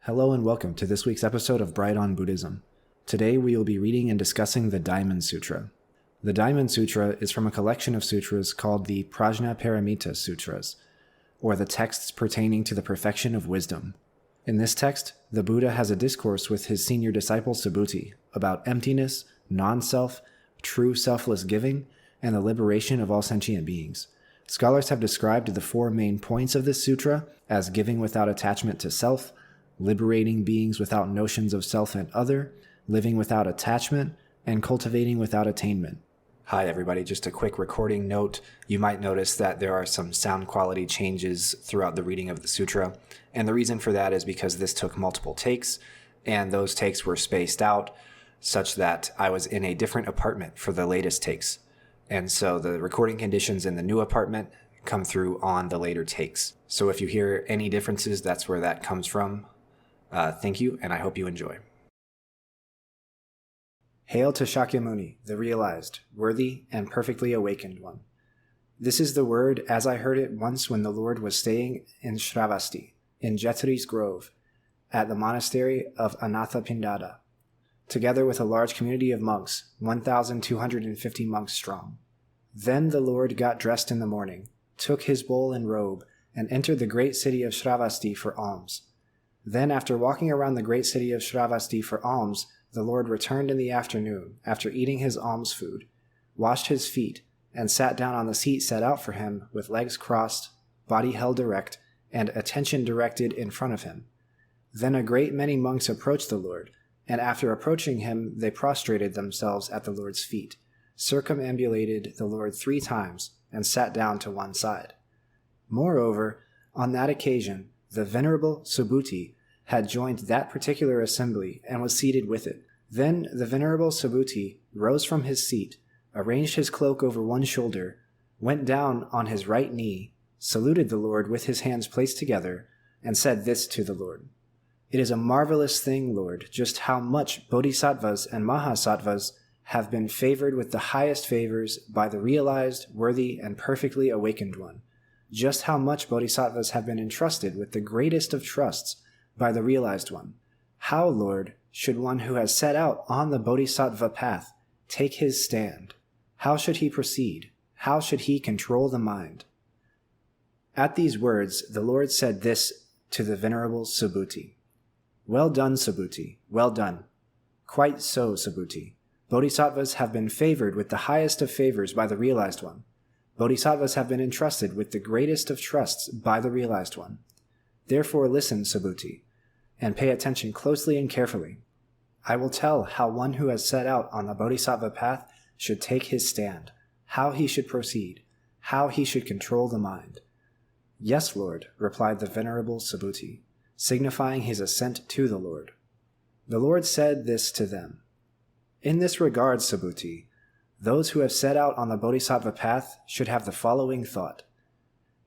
Hello and welcome to this week's episode of Bright on Buddhism. Today we will be reading and discussing the Diamond Sutra. The Diamond Sutra is from a collection of sutras called the Prajnaparamita Sutras, or the texts pertaining to the perfection of wisdom. In this text, the Buddha has a discourse with his senior disciple Subhuti about emptiness, non-self, true selfless giving, and the liberation of all sentient beings. Scholars have described the four main points of this sutra as giving without attachment to self, liberating beings without notions of self and other, living without attachment, and cultivating without attainment. Hi everybody, just a quick recording note. You might notice that there are some sound quality changes throughout the reading of the sutra, and the reason for that is because this took multiple takes, and those takes were spaced out such that I was in a different apartment for the latest takes. And so the recording conditions in the new apartment come through on the later takes. So if you hear any differences, that's where that comes from. Thank you, and I hope you enjoy. Hail to Shakyamuni, the realized, worthy, and perfectly awakened one. This is the word as I heard it once when the Lord was staying in Shravasti, in Jetri's grove, at the monastery of Anathapindada, together with a large community of monks, 1,250 monks strong. Then the Lord got dressed in the morning, took his bowl and robe, and entered the great city of Shravasti for alms. Then, after walking around the great city of Shravasti for alms, the Lord returned in the afternoon, after eating his alms food, washed his feet, and sat down on the seat set out for him, with legs crossed, body held erect, and attention directed in front of him. Then a great many monks approached the Lord, and after approaching him, they prostrated themselves at the Lord's feet, circumambulated the Lord 3 times, and sat down to one side. Moreover, on that occasion, the Venerable Subhuti had joined that particular assembly and was seated with it. Then the Venerable Subhuti rose from his seat, arranged his cloak over one shoulder, went down on his right knee, saluted the Lord with his hands placed together, and said this to the Lord: "It is a marvelous thing, Lord, just how much bodhisattvas and mahasattvas have been favored with the highest favors by the realized, worthy, and perfectly awakened one. Just how much bodhisattvas have been entrusted with the greatest of trusts by the realized one. How, Lord, should one who has set out on the bodhisattva path take his stand? How should he proceed? How should he control the mind?" At these words, the Lord said this to the Venerable Subhuti: "Well done, Subhuti, well done. Quite so, Subhuti. Bodhisattvas have been favored with the highest of favors by the realized one. Bodhisattvas have been entrusted with the greatest of trusts by the realized one. Therefore listen, Subhuti, and pay attention closely and carefully. I will tell how one who has set out on the bodhisattva path should take his stand, how he should proceed, how he should control the mind." "Yes, Lord," replied the Venerable Subhuti, signifying his assent to the Lord. The Lord said this to them: "In this regard, Subhuti, those who have set out on the bodhisattva path should have the following thought.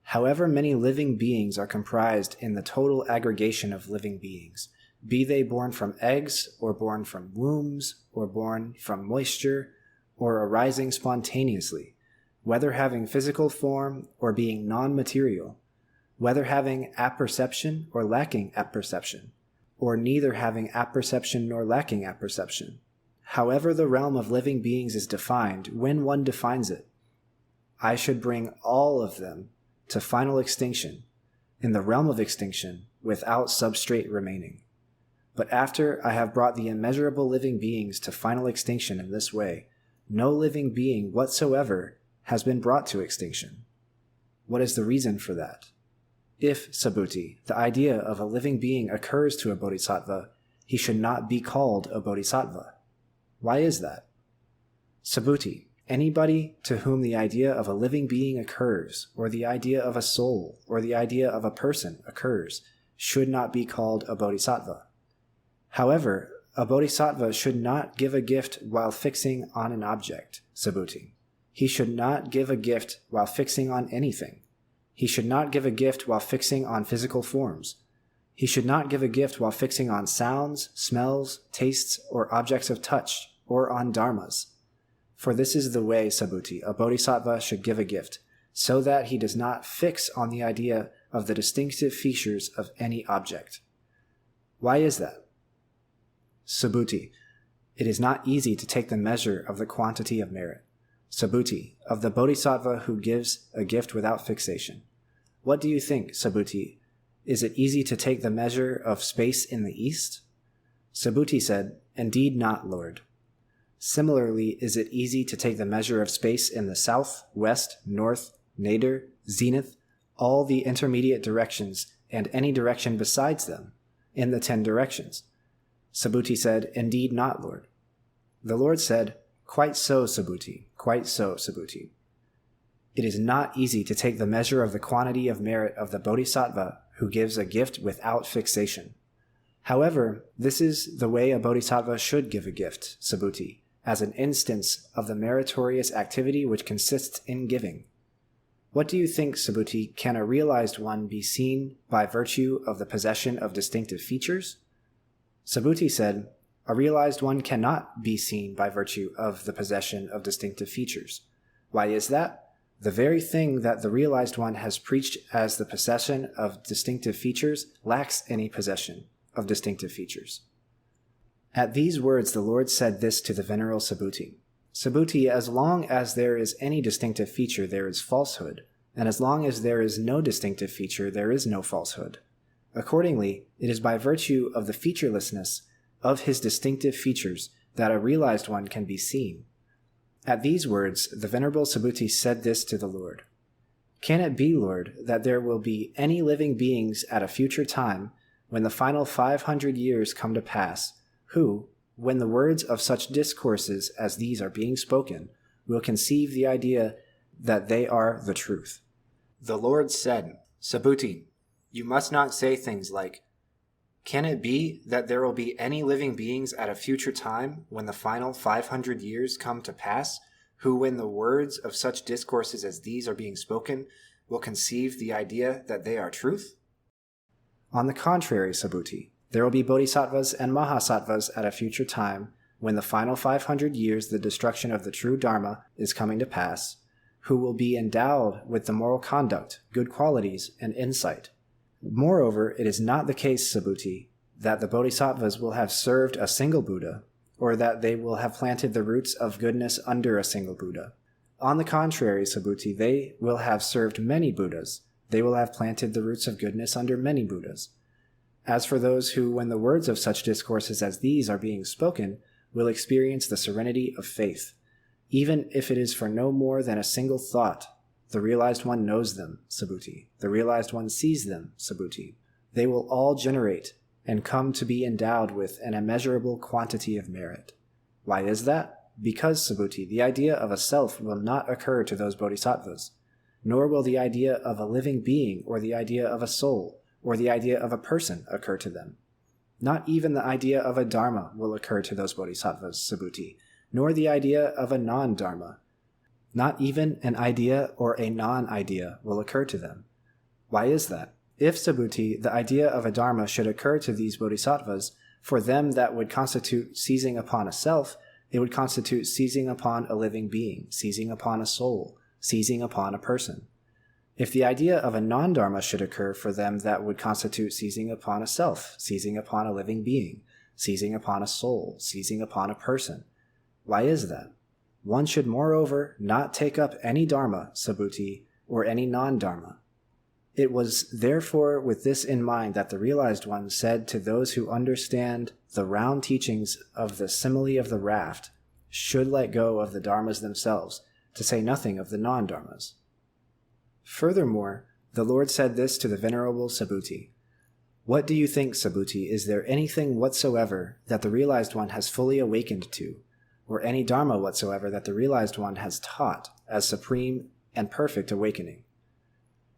However many living beings are comprised in the total aggregation of living beings, be they born from eggs, or born from wombs, or born from moisture, or arising spontaneously, whether having physical form or being non-material, whether having apperception or lacking apperception, or neither having apperception nor lacking apperception. However the realm of living beings is defined when one defines it, I should bring all of them to final extinction, in the realm of extinction, without substrate remaining. But after I have brought the immeasurable living beings to final extinction in this way, no living being whatsoever has been brought to extinction. What is the reason for that? If, Subhuti, the idea of a living being occurs to a bodhisattva, he should not be called a bodhisattva. Why is that? Subhuti, anybody to whom the idea of a living being occurs, or the idea of a soul, or the idea of a person occurs, should not be called a bodhisattva. However, a bodhisattva should not give a gift while fixing on an object, Subhuti. He should not give a gift while fixing on anything. He should not give a gift while fixing on physical forms. He should not give a gift while fixing on sounds, smells, tastes, or objects of touch, or on dharmas. For this is the way, Subhuti, a bodhisattva should give a gift, so that he does not fix on the idea of the distinctive features of any object. Why is that? Subhuti. It is not easy to take the measure of the quantity of merit. Subhuti, of the bodhisattva who gives a gift without fixation. What do you think, Subhuti? Is it easy to take the measure of space in the east? Subhuti said, Indeed not, Lord. Similarly, is it easy to take the measure of space in the south, west, north, nadir, zenith, all the intermediate directions, and any direction besides them, in the 10 directions? Subhuti said, Indeed not, Lord. The Lord said, Quite so, Subhuti, quite so, Subhuti. It is not easy to take the measure of the quantity of merit of the bodhisattva who gives a gift without fixation. However, this is the way a bodhisattva should give a gift, Subhuti, as an instance of the meritorious activity which consists in giving. What do you think, Subhuti, can a realized one be seen by virtue of the possession of distinctive features? Subhuti said, A realized one cannot be seen by virtue of the possession of distinctive features. Why is that? The very thing that the realized one has preached as the possession of distinctive features lacks any possession of distinctive features. At these words, the Lord said this to the Venerable Subhuti. Subhuti, as long as there is any distinctive feature, there is falsehood, and as long as there is no distinctive feature, there is no falsehood. Accordingly, it is by virtue of the featurelessness of his distinctive features that a realized one can be seen. At these words, the Venerable Subhuti said this to the Lord. Can it be, Lord, that there will be any living beings at a future time, when the final 500 years come to pass, who, when the words of such discourses as these are being spoken, will conceive the idea that they are the truth? The Lord said, Subhuti, you must not say things like, Can it be that there will be any living beings at a future time when the final 500 years come to pass, who, when the words of such discourses as these are being spoken, will conceive the idea that they are truth? On the contrary, Subhuti, there will be bodhisattvas and mahasattvas at a future time when the final 500 years the destruction of the true Dharma is coming to pass, who will be endowed with the moral conduct, good qualities, and insight. Moreover, it is not the case, Subhuti, that the bodhisattvas will have served a single Buddha, or that they will have planted the roots of goodness under a single Buddha. On the contrary, Subhuti, they will have served many Buddhas. They will have planted the roots of goodness under many Buddhas. As for those who, when the words of such discourses as these are being spoken, will experience the serenity of faith, even if it is for no more than a single thought, the realized one knows them, Subhuti. The realized one sees them, Subhuti. They will all generate and come to be endowed with an immeasurable quantity of merit. Why is that? Because, Subhuti, the idea of a self will not occur to those bodhisattvas, nor will the idea of a living being or the idea of a soul or the idea of a person occur to them. Not even the idea of a dharma will occur to those bodhisattvas, Subhuti, nor the idea of a non-dharma. Not even an idea or a non-idea will occur to them. Why is that? If, Subhuti, the idea of a dharma should occur to these bodhisattvas, for them that would constitute seizing upon a self, it would constitute seizing upon a living being, seizing upon a soul, seizing upon a person. If the idea of a non-dharma should occur for them, that would constitute seizing upon a self, seizing upon a living being, seizing upon a soul, seizing upon a person. Why is that? One should moreover not take up any dharma, Subhuti, or any non-dharma. It was therefore with this in mind that the realized one said to those who understand the round teachings of the simile of the raft, should let go of the dharmas themselves, to say nothing of the non-dharmas. Furthermore, the Lord said this to the Venerable Subhuti. What do you think, Subhuti? Is there anything whatsoever that the realized one has fully awakened to, or any dharma whatsoever that the realized one has taught as supreme and perfect awakening?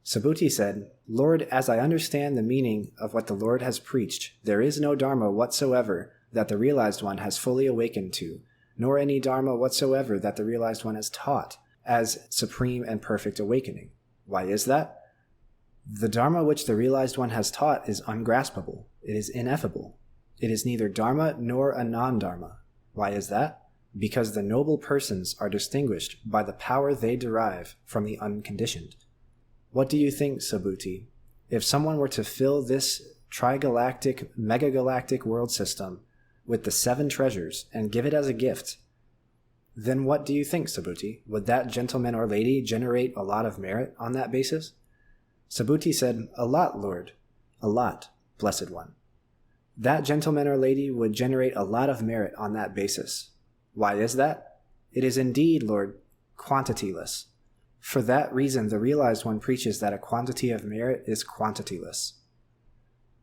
Subhuti said, Lord, as I understand the meaning of what the Lord has preached, there is no dharma whatsoever that the realized one has fully awakened to, nor any dharma whatsoever that the realized one has taught as supreme and perfect awakening. Why is that? The dharma which the realized one has taught is ungraspable. It is ineffable. It is neither dharma nor a non-dharma. Why is that? Because the noble persons are distinguished by the power they derive from the unconditioned. What do you think, Subhuti? If someone were to fill this trigalactic, megagalactic world system with the 7 treasures and give it as a gift, then what do you think, Subhuti? Would that gentleman or lady generate a lot of merit on that basis? Subhuti said, "A lot, Lord. A lot, Blessed One. That gentleman or lady would generate a lot of merit on that basis. Why is that? It is indeed, Lord, quantityless. For that reason, the realized one preaches that a quantity of merit is quantityless."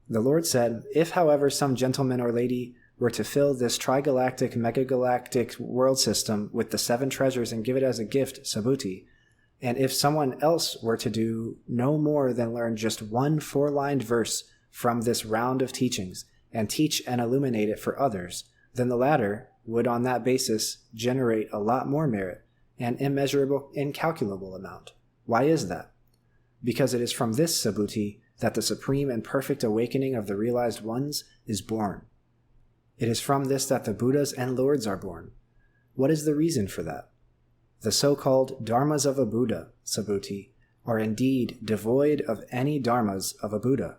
The Lord said, "If, however, some gentleman or lady were to fill this trigalactic, megagalactic world system with the 7 treasures and give it as a gift, Subhuti, and if someone else were to do no more than learn just one 4-lined verse from this round of teachings and teach and illuminate it for others, then the latter would on that basis generate a lot more merit, an immeasurable, incalculable amount. Why is that? Because it is from this, Subhuti, that the supreme and perfect awakening of the realized ones is born. It is from this that the Buddhas and Lords are born. What is the reason for that? The so-called dharmas of a Buddha, Subhuti, are indeed devoid of any dharmas of a Buddha.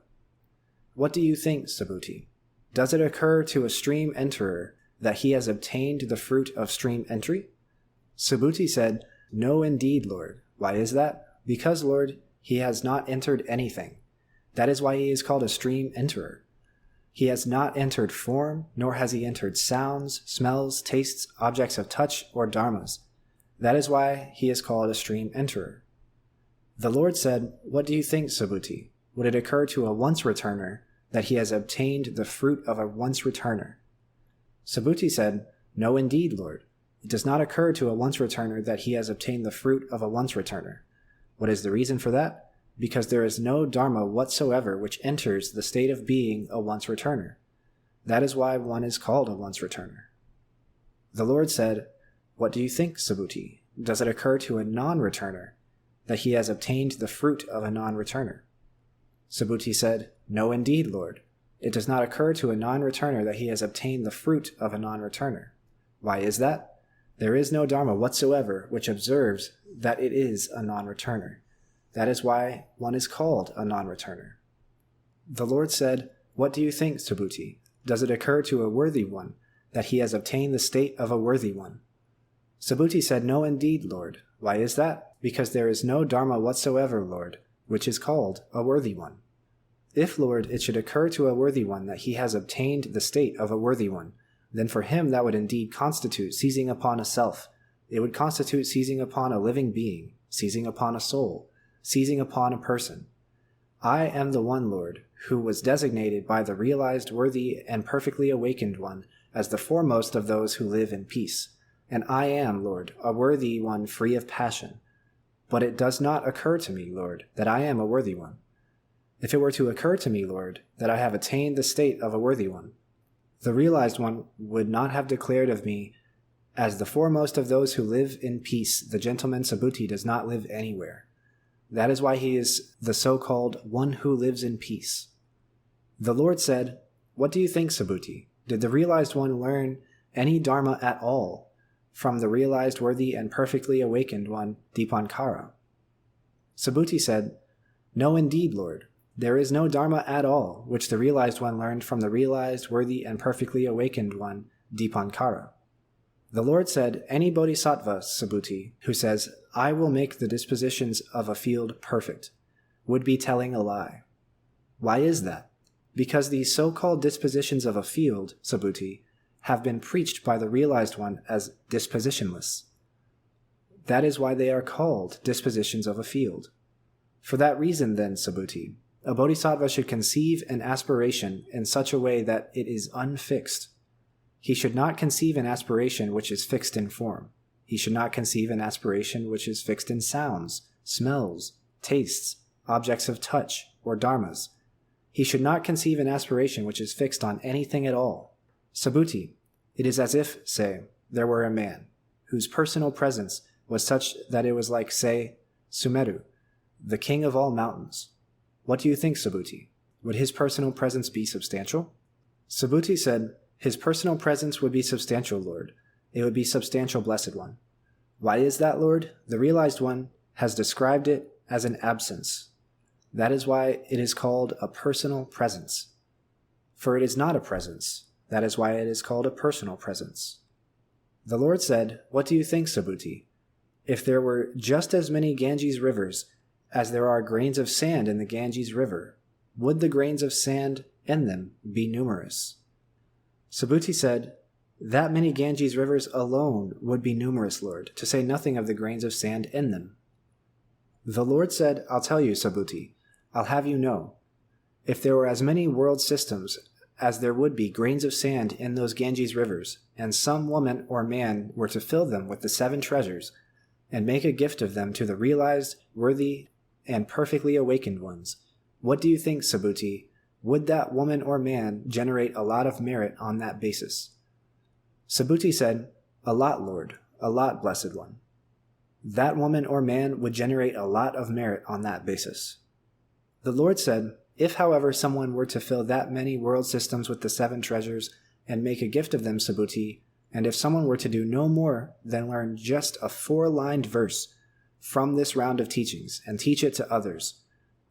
What do you think, Subhuti? Does it occur to a stream enterer that he has obtained the fruit of stream entry? Subhuti said, "No, indeed, Lord." Why is that? Because, Lord, he has not entered anything. That is why he is called a stream enterer. He has not entered form, nor has he entered sounds, smells, tastes, objects of touch, or dharmas. That is why he is called a stream enterer. The Lord said, "What do you think, Subhuti? Would it occur to a once-returner that he has obtained the fruit of a once-returner?" Subhuti said, "No, indeed, Lord. It does not occur to a once-returner that he has obtained the fruit of a once-returner. What is the reason for that? Because there is no dharma whatsoever which enters the state of being a once-returner. That is why one is called a once-returner." The Lord said, "What do you think, Subhuti? Does it occur to a non-returner that he has obtained the fruit of a non-returner?" Subhuti said, "No, indeed, Lord. It does not occur to a non-returner that he has obtained the fruit of a non-returner. Why is that? There is no dharma whatsoever which observes that it is a non-returner. That is why one is called a non-returner." The Lord said, "What do you think, Subhuti? Does it occur to a worthy one that he has obtained the state of a worthy one?" Subhuti said, "No, indeed, Lord." Why is that? Because there is no dharma whatsoever, Lord, which is called a worthy one. If, Lord, it should occur to a worthy one that he has obtained the state of a worthy one, then for him that would indeed constitute seizing upon a self. It would constitute seizing upon a living being, seizing upon a soul, seizing upon a person. I am the one, Lord, who was designated by the realized, worthy, and perfectly awakened one as the foremost of those who live in peace. And I am, Lord, a worthy one free of passion. But it does not occur to me, Lord, that I am a worthy one. If it were to occur to me, Lord, that I have attained the state of a worthy one, the realized one would not have declared of me as the foremost of those who live in peace. The gentleman Subhuti does not live anywhere. That is why he is the so-called one who lives in peace. The Lord said, "What do you think, Subhuti? Did the realized one learn any dharma at all from the realized, worthy, and perfectly awakened one, Dipankara?" Subhuti said, "No, indeed, Lord. There is no dharma at all which the realized one learned from the realized, worthy, and perfectly awakened one, Dipankara." The Lord said, "Any bodhisattva, Subhuti, who says, 'I will make the dispositions of a field perfect,' would be telling a lie." Why is that? Because these so-called dispositions of a field, Subhuti, have been preached by the realized one as dispositionless. That is why they are called dispositions of a field. For that reason, then, Subhuti, a bodhisattva should conceive an aspiration in such a way that it is unfixed. He should not conceive an aspiration which is fixed in form. He should not conceive an aspiration which is fixed in sounds, smells, tastes, objects of touch, or dharmas. He should not conceive an aspiration which is fixed on anything at all. Subhuti, it is as if, say, there were a man, whose personal presence was such that it was like, say, Sumeru, the king of all mountains. What do you think, Subhuti? Would his personal presence be substantial? Subhuti said, "His personal presence would be substantial, Lord. It would be substantial, Blessed One." Why is that, Lord? The realized one has described it as an absence. That is why it is called a personal presence. for it is not a presence. That is why it is called a personal presence. The Lord said, "What do you think, Subhuti? If there were just as many Ganges rivers as there are grains of sand in the Ganges River, would the grains of sand in them be numerous?" Subhuti said, "That many Ganges rivers alone would be numerous, Lord, to say nothing of the grains of sand in them." The Lord said, "I'll tell you, Subhuti, I'll have you know. If there were as many world systems as there would be grains of sand in those Ganges rivers, and some woman or man were to fill them with the 7 treasures, and make a gift of them to the realized, worthy, and perfectly awakened ones, what do you think, Subhuti? Would that woman or man generate a lot of merit on that basis?" Subhuti said, "A lot, Lord, a lot, Blessed One." That woman or man would generate a lot of merit on that basis. The Lord said, "If, however, someone were to fill that many world systems with the 7 treasures and make a gift of them, Subhuti, and if someone were to do no more than learn just a 4-lined verse from this round of teachings and teach it to others,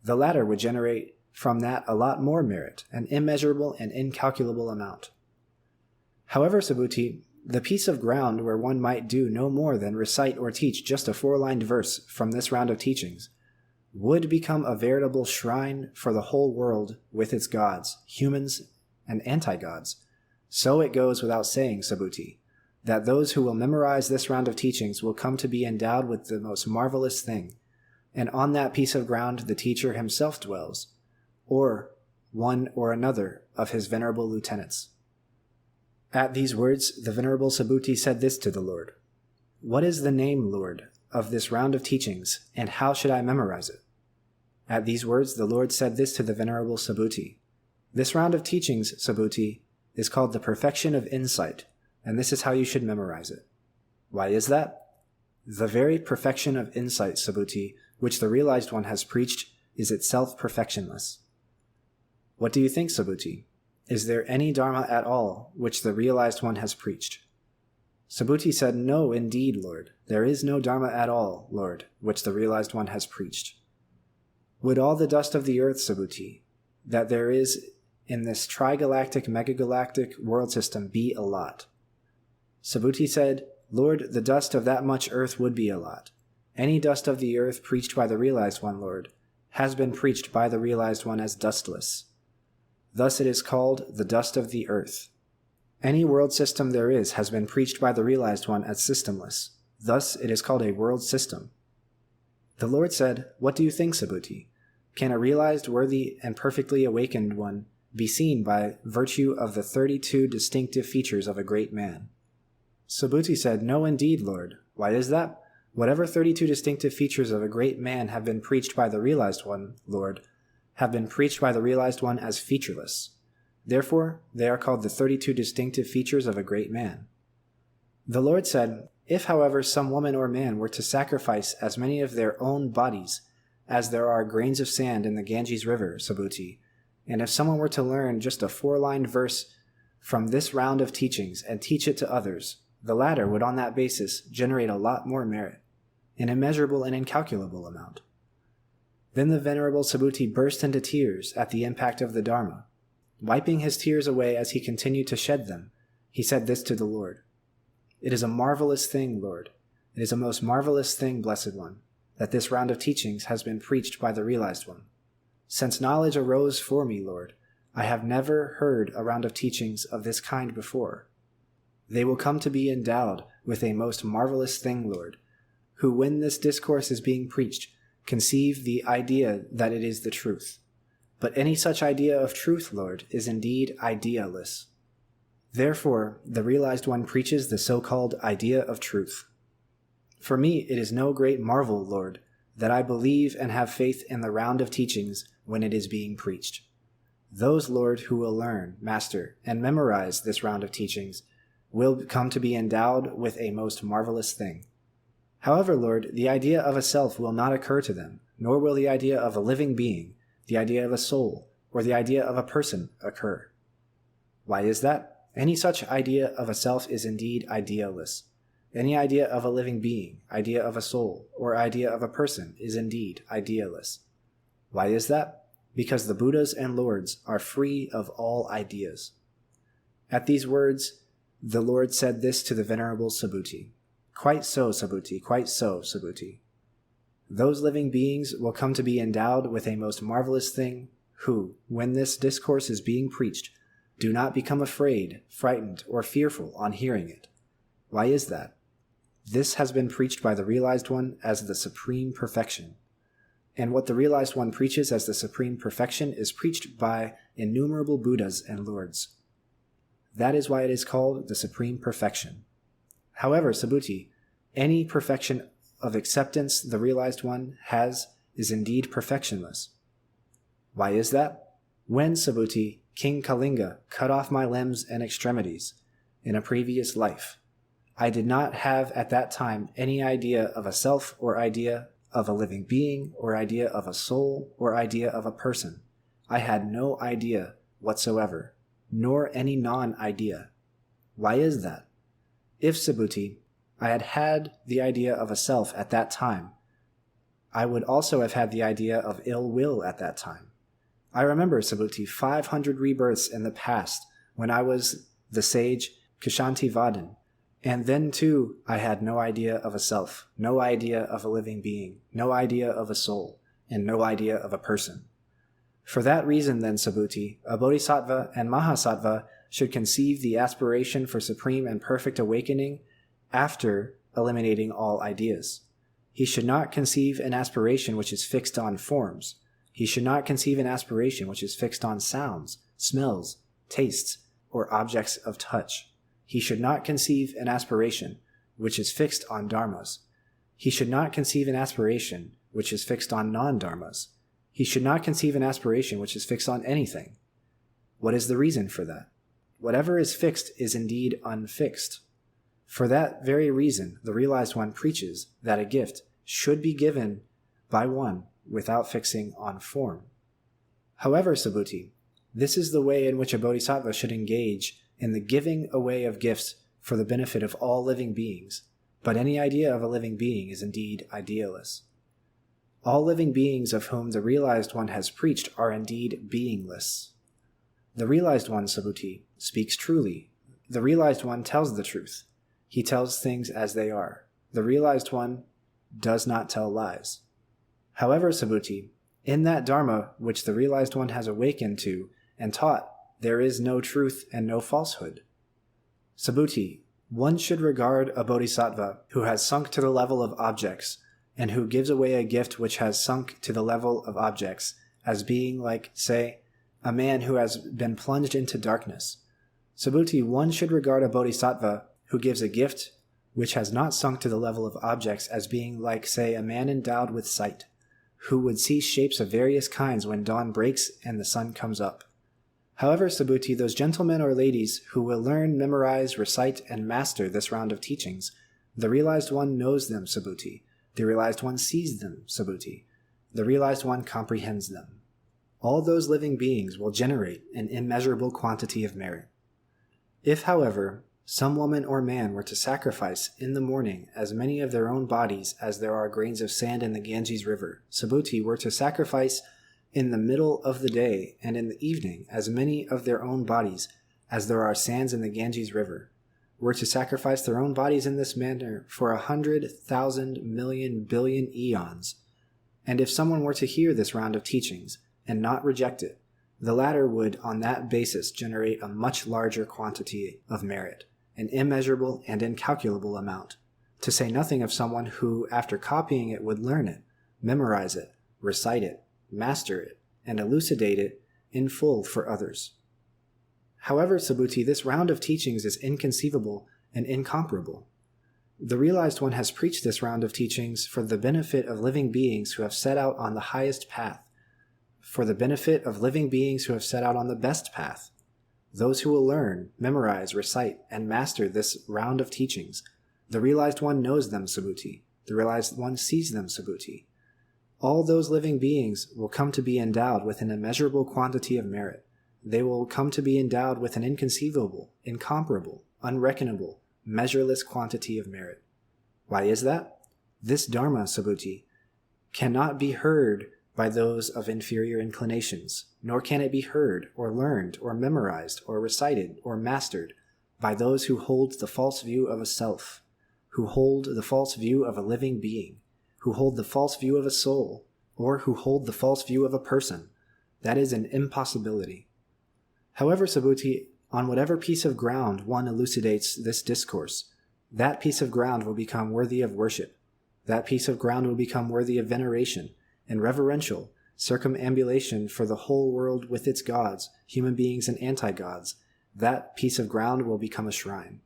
the latter would generate from that a lot more merit, an immeasurable and incalculable amount. However, Subhuti, the piece of ground where one might do no more than recite or teach just a 4-lined verse from this round of teachings would become a veritable shrine for the whole world with its gods, humans, and anti-gods. So it goes without saying, Subhuti, that those who will memorize this round of teachings will come to be endowed with the most marvelous thing, and on that piece of ground the teacher himself dwells, or one or another of his venerable lieutenants." At these words, the Venerable Subhuti said this to the Lord: "What is the name, Lord, of this round of teachings, and how should I memorize it?" At these words, the Lord said this to the Venerable Subhuti: "This round of teachings, Subhuti, is called the perfection of insight, and this is how you should memorize it." Why is that? The very perfection of insight, Subhuti, which the realized one has preached, is itself perfectionless. What do you think, Subhuti? Is there any Dharma at all which the realized one has preached? Subhuti said, "No, indeed, Lord. There is no Dharma at all, Lord, which the realized one has preached." Would all the dust of the earth, Subhuti, that there is in this trigalactic, megagalactic world system be a lot? Subhuti said, "Lord, the dust of that much earth would be a lot. Any dust of the earth preached by the realized one, Lord, has been preached by the realized one as dustless. Thus it is called the dust of the earth. Any world system there is has been preached by the realized one as systemless. Thus it is called a world system." The Lord said, "What do you think, Subhuti? Can a realized, worthy, and perfectly awakened one be seen by virtue of the 32 distinctive features of a great man?" Subhuti said, "No, indeed, Lord. Why is that? Whatever 32 distinctive features of a great man have been preached by the realized one, Lord, have been preached by the realized one as featureless. Therefore, they are called the 32 distinctive features of a great man." The Lord said, "If, however, some woman or man were to sacrifice as many of their own bodies as there are grains of sand in the Ganges River, Subhuti, and if someone were to learn just a 4-lined verse from this round of teachings and teach it to others, the latter would on that basis generate a lot more merit, an immeasurable and incalculable amount." Then the Venerable Subhuti burst into tears at the impact of the Dharma. Wiping his tears away as he continued to shed them, he said this to the Lord: "It is a marvelous thing, Lord. It is a most marvelous thing, Blessed One, that this round of teachings has been preached by the realized one. Since knowledge arose for me, Lord, I have never heard a round of teachings of this kind before. They will come to be endowed with a most marvelous thing, Lord, who, when this discourse is being preached, conceive the idea that it is the truth. But any such idea of truth, Lord, is indeed idealess. Therefore, the realized one preaches the so-called idea of truth. For me, it is no great marvel, Lord, that I believe and have faith in the round of teachings when it is being preached. Those, Lord, who will learn, master, and memorize this round of teachings will come to be endowed with a most marvelous thing. However, Lord, the idea of a self will not occur to them, nor will the idea of a living being, the idea of a soul, or the idea of a person occur. Why is that? Any such idea of a self is indeed idealess. Any idea of a living being, idea of a soul, or idea of a person is indeed idealess. Why is that? because the Buddhas and Lords are free of all ideas. At these words, the Lord said this to the Venerable Subhuti. Quite so, Subhuti, quite so, Subhuti. Those living beings will come to be endowed with a most marvelous thing, who, when this discourse is being preached, do not become afraid, frightened, or fearful on hearing it. Why is that? This has been preached by the Realized One as the supreme perfection. And what the Realized One preaches as the supreme perfection is preached by innumerable Buddhas and Lords. That is why it is called the supreme perfection. However, Subhuti, any perfection of acceptance the Realized One has is indeed perfectionless. Why is that? When, Subhuti, King Kalinga cut off my limbs and extremities in a previous life, I did not have at that time any idea of a self or idea of a living being or idea of a soul or idea of a person. I had no idea whatsoever, nor any non-idea. Why is that? If, Subhuti, I had had the idea of a self at that time, I would also have had the idea of ill will at that time. I remember, Subhuti, 500 rebirths in the past when I was the sage Kshantivadin, and then too I had no idea of a self, no idea of a living being, no idea of a soul, and no idea of a person. For that reason then, Subhuti, a bodhisattva and mahasattva should conceive the aspiration for supreme and perfect awakening after eliminating all ideas. He should not conceive an aspiration which is fixed on forms. He should not conceive an aspiration which is fixed on sounds, smells, tastes, or objects of touch. He should not conceive an aspiration which is fixed on dharmas. He should not conceive an aspiration which is fixed on non-dharmas. He should not conceive an aspiration which is fixed on anything. What is the reason for that? Whatever is fixed is indeed unfixed. For that very reason, the Realized One preaches that a gift should be given by one without fixing on form. However, Subhuti, this is the way in which a bodhisattva should engage in the giving away of gifts for the benefit of all living beings, but any idea of a living being is indeed idealess. All living beings of whom the Realized One has preached are indeed beingless. The Realized One, Subhuti, speaks truly. The Realized One tells the truth. He tells things as they are. The Realized One does not tell lies. However, Subhuti, in that Dharma which the Realized One has awakened to and taught, there is no truth and no falsehood. Subhuti, one should regard a bodhisattva who has sunk to the level of objects and who gives away a gift which has sunk to the level of objects as being like, say, a man who has been plunged into darkness. Subhuti, one should regard a bodhisattva who gives a gift which has not sunk to the level of objects as being like, say, a man endowed with sight, who would see shapes of various kinds when dawn breaks and the sun comes up. However, Subhuti, those gentlemen or ladies who will learn, memorize, recite, and master this round of teachings, the Realized One knows them, Subhuti. The Realized One sees them, Subhuti. The Realized One comprehends them. All those living beings will generate an immeasurable quantity of merit. If, however, some woman or man were to sacrifice in the morning as many of their own bodies as there are grains of sand in the Ganges River, Subhuti were to sacrifice in the middle of the day and in the evening as many of their own bodies as there are sands in the Ganges River, were to sacrifice their own bodies in this manner for 100,000 million billion eons. And if someone were to hear this round of teachings and not reject it, the latter would on that basis generate a much larger quantity of merit, an immeasurable and incalculable amount, to say nothing of someone who, after copying it, would learn it, memorize it, recite it, master it, and elucidate it in full for others. However, Subhuti, this round of teachings is inconceivable and incomparable. The Realized One has preached this round of teachings for the benefit of living beings who have set out on the highest path, for the benefit of living beings who have set out on the best path. Those who will learn, memorize, recite, and master this round of teachings, the Realized One knows them, Subhuti. The Realized One sees them, Subhuti. All those living beings will come to be endowed with an immeasurable quantity of merit. They will come to be endowed with an inconceivable, incomparable, unreckonable, measureless quantity of merit. Why is that? This Dharma, Subhuti, cannot be heard by those of inferior inclinations, nor can it be heard, or learned, or memorized, or recited, or mastered by those who hold the false view of a self, who hold the false view of a living being, who hold the false view of a soul, or who hold the false view of a person. That is an impossibility. However, Subhuti, on whatever piece of ground one elucidates this discourse, that piece of ground will become worthy of worship. That piece of ground will become worthy of veneration and reverential circumambulation for the whole world with its gods, human beings and anti-gods. That piece of ground will become a shrine.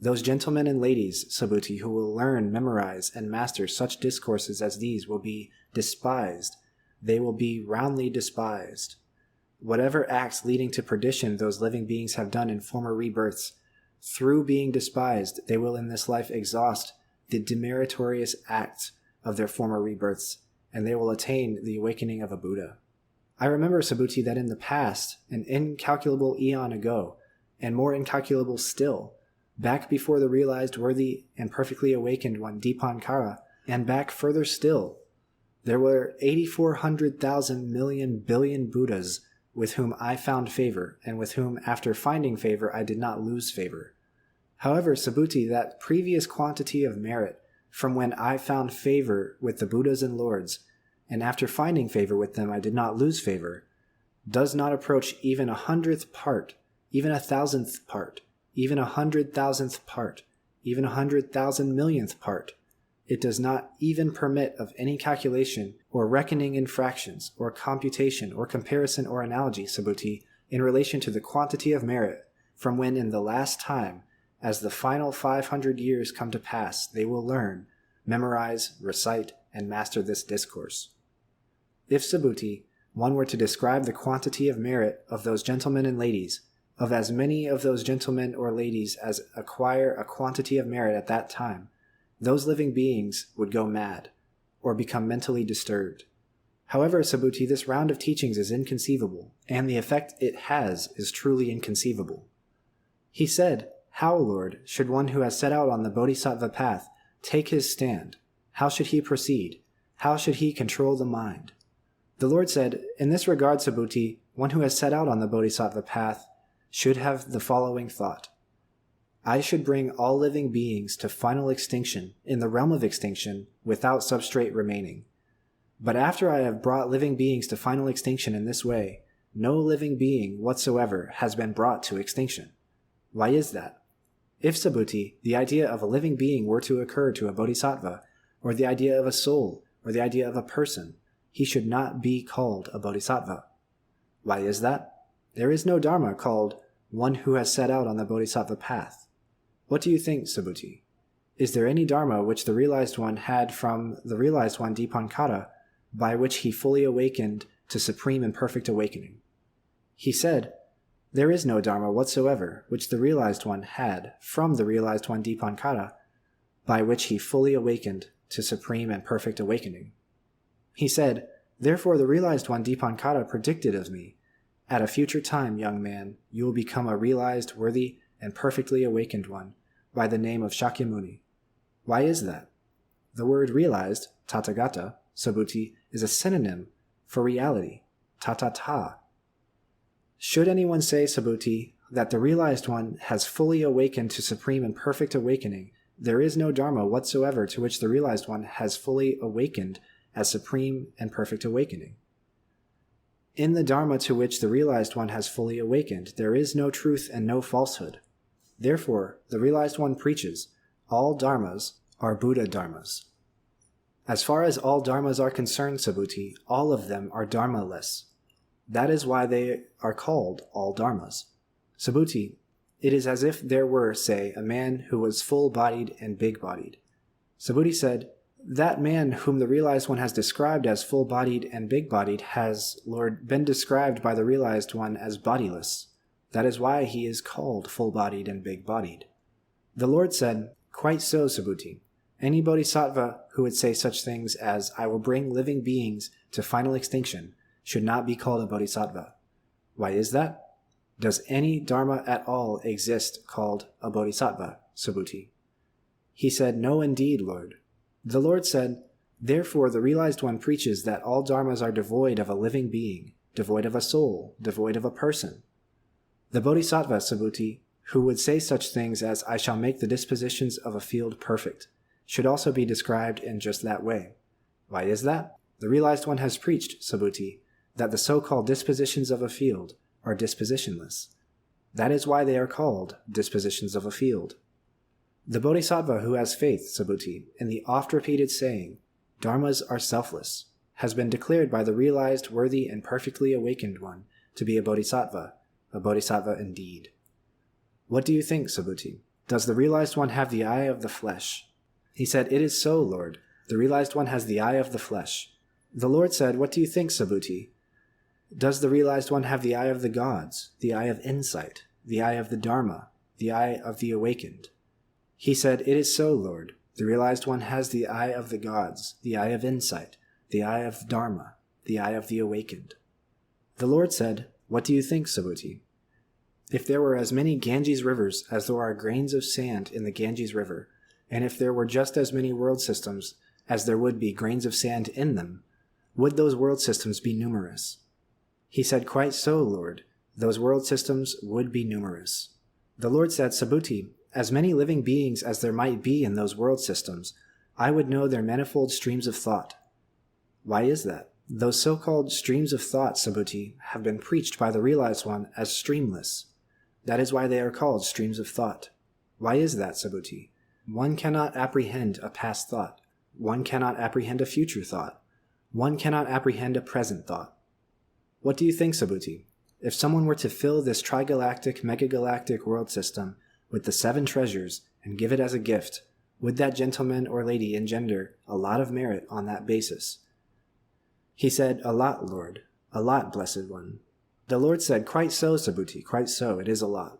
Those gentlemen and ladies, Subhuti, who will learn, memorize, and master such discourses as these will be despised. They will be roundly despised. Whatever acts leading to perdition those living beings have done in former rebirths, through being despised, they will in this life exhaust the demeritorious acts of their former rebirths, and they will attain the awakening of a Buddha. I remember, Subhuti, that in the past, an incalculable eon ago, and more incalculable still, back before the realized worthy and perfectly awakened one, Dipankara, and back further still, there were 8,400,000 million billion Buddhas with whom I found favor, and with whom, after finding favor, I did not lose favor. However, Subhuti, that previous quantity of merit from when I found favor with the Buddhas and Lords, and after finding favor with them I did not lose favor, does not approach even 100th part, even 1,000th part, even 100,000th part, even 100,000 millionth part. It does not even permit of any calculation or reckoning in fractions or computation or comparison or analogy, Subhuti, in relation to the quantity of merit from when in the last time, as the final 500 years come to pass, they will learn, memorize, recite, and master this discourse. If, Subhuti, one were to describe the quantity of merit of those gentlemen and ladies, of as many of those gentlemen or ladies as acquire a quantity of merit at that time, those living beings would go mad, or become mentally disturbed. However, Subhuti, this round of teachings is inconceivable, and the effect it has is truly inconceivable. He said, "How, Lord, should one who has set out on the Bodhisattva path take his stand? How should he proceed? How should he control the mind?" The Lord said, "In this regard, Subhuti, one who has set out on the Bodhisattva path should have the following thought. I should bring all living beings to final extinction in the realm of extinction without substrate remaining. But after I have brought living beings to final extinction in this way, no living being whatsoever has been brought to extinction. Why is that? If, Subhuti, the idea of a living being were to occur to a bodhisattva, or the idea of a soul, or the idea of a person, he should not be called a bodhisattva. Why is that? There is no dharma called one who has set out on the bodhisattva path. What do you think, Subhuti? Is there any dharma which the realized one had from the realized one Dipankara, by which he fully awakened to supreme and perfect awakening? He said, there is no dharma whatsoever which the realized one had from the realized one Dipankara, by which he fully awakened to supreme and perfect awakening. He said, therefore the realized one Dipankara predicted of me, at a future time, young man, you will become a realized, worthy, and perfectly awakened one, by the name of Shakyamuni. Why is that? The word realized, Tathagata, Subhuti, is a synonym for reality, Tatata. Should anyone say, Subhuti, that the realized one has fully awakened to supreme and perfect awakening, there is no dharma whatsoever to which the realized one has fully awakened as supreme and perfect awakening. In the dharma to which the realized one has fully awakened, there is no truth and no falsehood. Therefore, the realized one preaches, all dharmas are Buddha dharmas. As far as all dharmas are concerned, Subhuti, all of them are dharmaless. That is why they are called all dharmas. Subhuti, it is as if there were, say, a man who was full-bodied and big-bodied. Subhuti said, that man whom the realized one has described as full-bodied and big-bodied has, Lord, been described by the realized one as bodiless. That is why he is called full-bodied and big-bodied. The Lord said, quite so, Subhuti. Any bodhisattva who would say such things as, I will bring living beings to final extinction, should not be called a bodhisattva. Why is that? Does any dharma at all exist called a bodhisattva, Subhuti? He said, no indeed, Lord. The Lord said, Therefore, the realized one preaches that all dharmas are devoid of a living being, devoid of a soul, devoid of a person. The bodhisattva, Subhuti, who would say such things as, I shall make the dispositions of a field perfect, should also be described in just that way. Why is that? The realized one has preached, Subhuti, that the so-called dispositions of a field are dispositionless. That is why they are called dispositions of a field. The bodhisattva who has faith, Subhuti, in the oft-repeated saying, dharmas are selfless, has been declared by the realized, worthy, and perfectly awakened one to be a bodhisattva indeed. What do you think, Subhuti? Does the realized one have the eye of the flesh? He said, It is so, Lord. The realized one has the eye of the flesh. The Lord said, What do you think, Subhuti? Does the realized one have the eye of the gods, the eye of insight, the eye of the Dharma, the eye of the awakened? He said, It is so, Lord. The realized one has the eye of the gods, the eye of insight, the eye of Dharma, the eye of the awakened. The Lord said, What do you think, Subhuti? If there were as many Ganges rivers as there are grains of sand in the Ganges River, and if there were just as many world systems as there would be grains of sand in them, would those world systems be numerous? He said, Quite so, Lord. Those world systems would be numerous. The Lord said, Subhuti, as many living beings as there might be in those world systems, I would know their manifold streams of thought. Why is that? Those so-called streams of thought, Subhuti, have been preached by the realized one as streamless. That is why they are called streams of thought. Why is that, Subhuti? One cannot apprehend a past thought. One cannot apprehend a future thought. One cannot apprehend a present thought. What do you think, Subhuti? If someone were to fill this trigalactic, megagalactic world system with the 7 treasures and give it as a gift, would that gentleman or lady engender a lot of merit on that basis? He said, A lot, Lord. A lot, Blessed One. The Lord said, Quite so, Subhuti, quite so, it is a lot.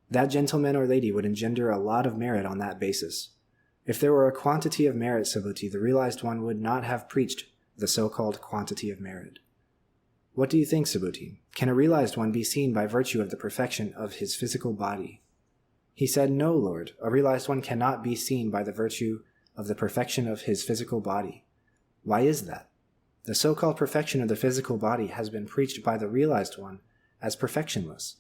That gentleman or lady would engender a lot of merit on that basis. If there were a quantity of merit, Subhuti, the realized one would not have preached the so-called quantity of merit. What do you think, Subhuti? Can a realized one be seen by virtue of the perfection of his physical body? He said, No, Lord, a realized one cannot be seen by the virtue of the perfection of his physical body. Why is that? The so-called perfection of the physical body has been preached by the realized one as perfectionless.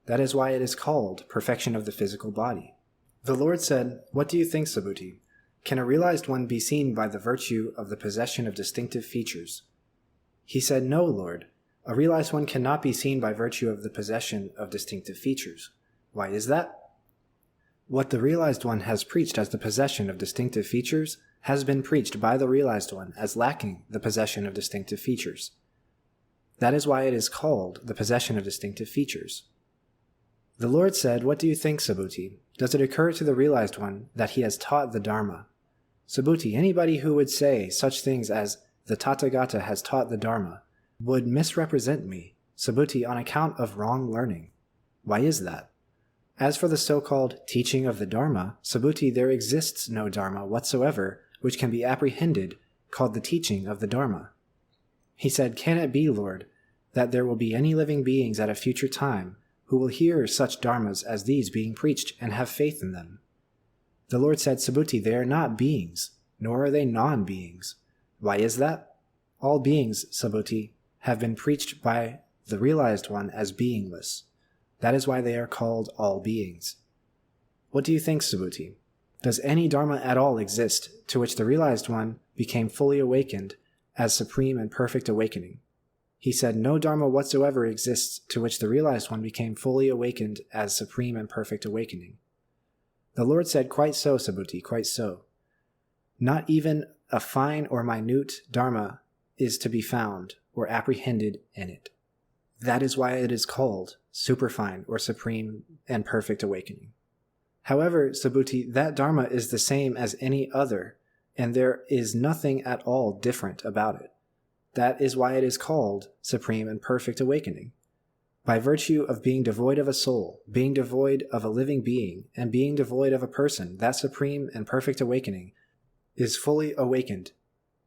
That is why it is called perfection of the physical body. The Lord said, What do you think, Subhuti? Can a realized one be seen by the virtue of the possession of distinctive features? He said, No, Lord. A realized one cannot be seen by virtue of the possession of distinctive features. Why is that? What the realized one has preached as the possession of distinctive features has been preached by the realized one as lacking the possession of distinctive features. That is why it is called the possession of distinctive features. The Lord said, What do you think, Subhuti? Does it occur to the realized one that he has taught the Dharma? Subhuti, anybody who would say such things as the Tathagata has taught the Dharma would misrepresent me, Subhuti, on account of wrong learning. Why is that? As for the so-called teaching of the Dharma, Subhuti, there exists no Dharma whatsoever which can be apprehended, called the teaching of the Dharma. He said, Can it be, Lord, that there will be any living beings at a future time who will hear such dharmas as these being preached and have faith in them? The Lord said, Subhuti, they are not beings, nor are they non-beings. Why is that? All beings, Subhuti, have been preached by the realized one as beingless. That is why they are called all beings. What do you think, Subhuti? Does any dharma at all exist to which the realized one became fully awakened as supreme and perfect awakening? He said, No dharma whatsoever exists to which the realized one became fully awakened as supreme and perfect awakening. The Lord said, Quite so, Subhuti, quite so. Not even a fine or minute dharma is to be found or apprehended in it. That is why it is called superfine or supreme and perfect awakening. However, Subhuti, that dharma is the same as any other, and there is nothing at all different about it. That is why it is called supreme and perfect awakening. By virtue of being devoid of a soul, being devoid of a living being, and being devoid of a person, that supreme and perfect awakening is fully awakened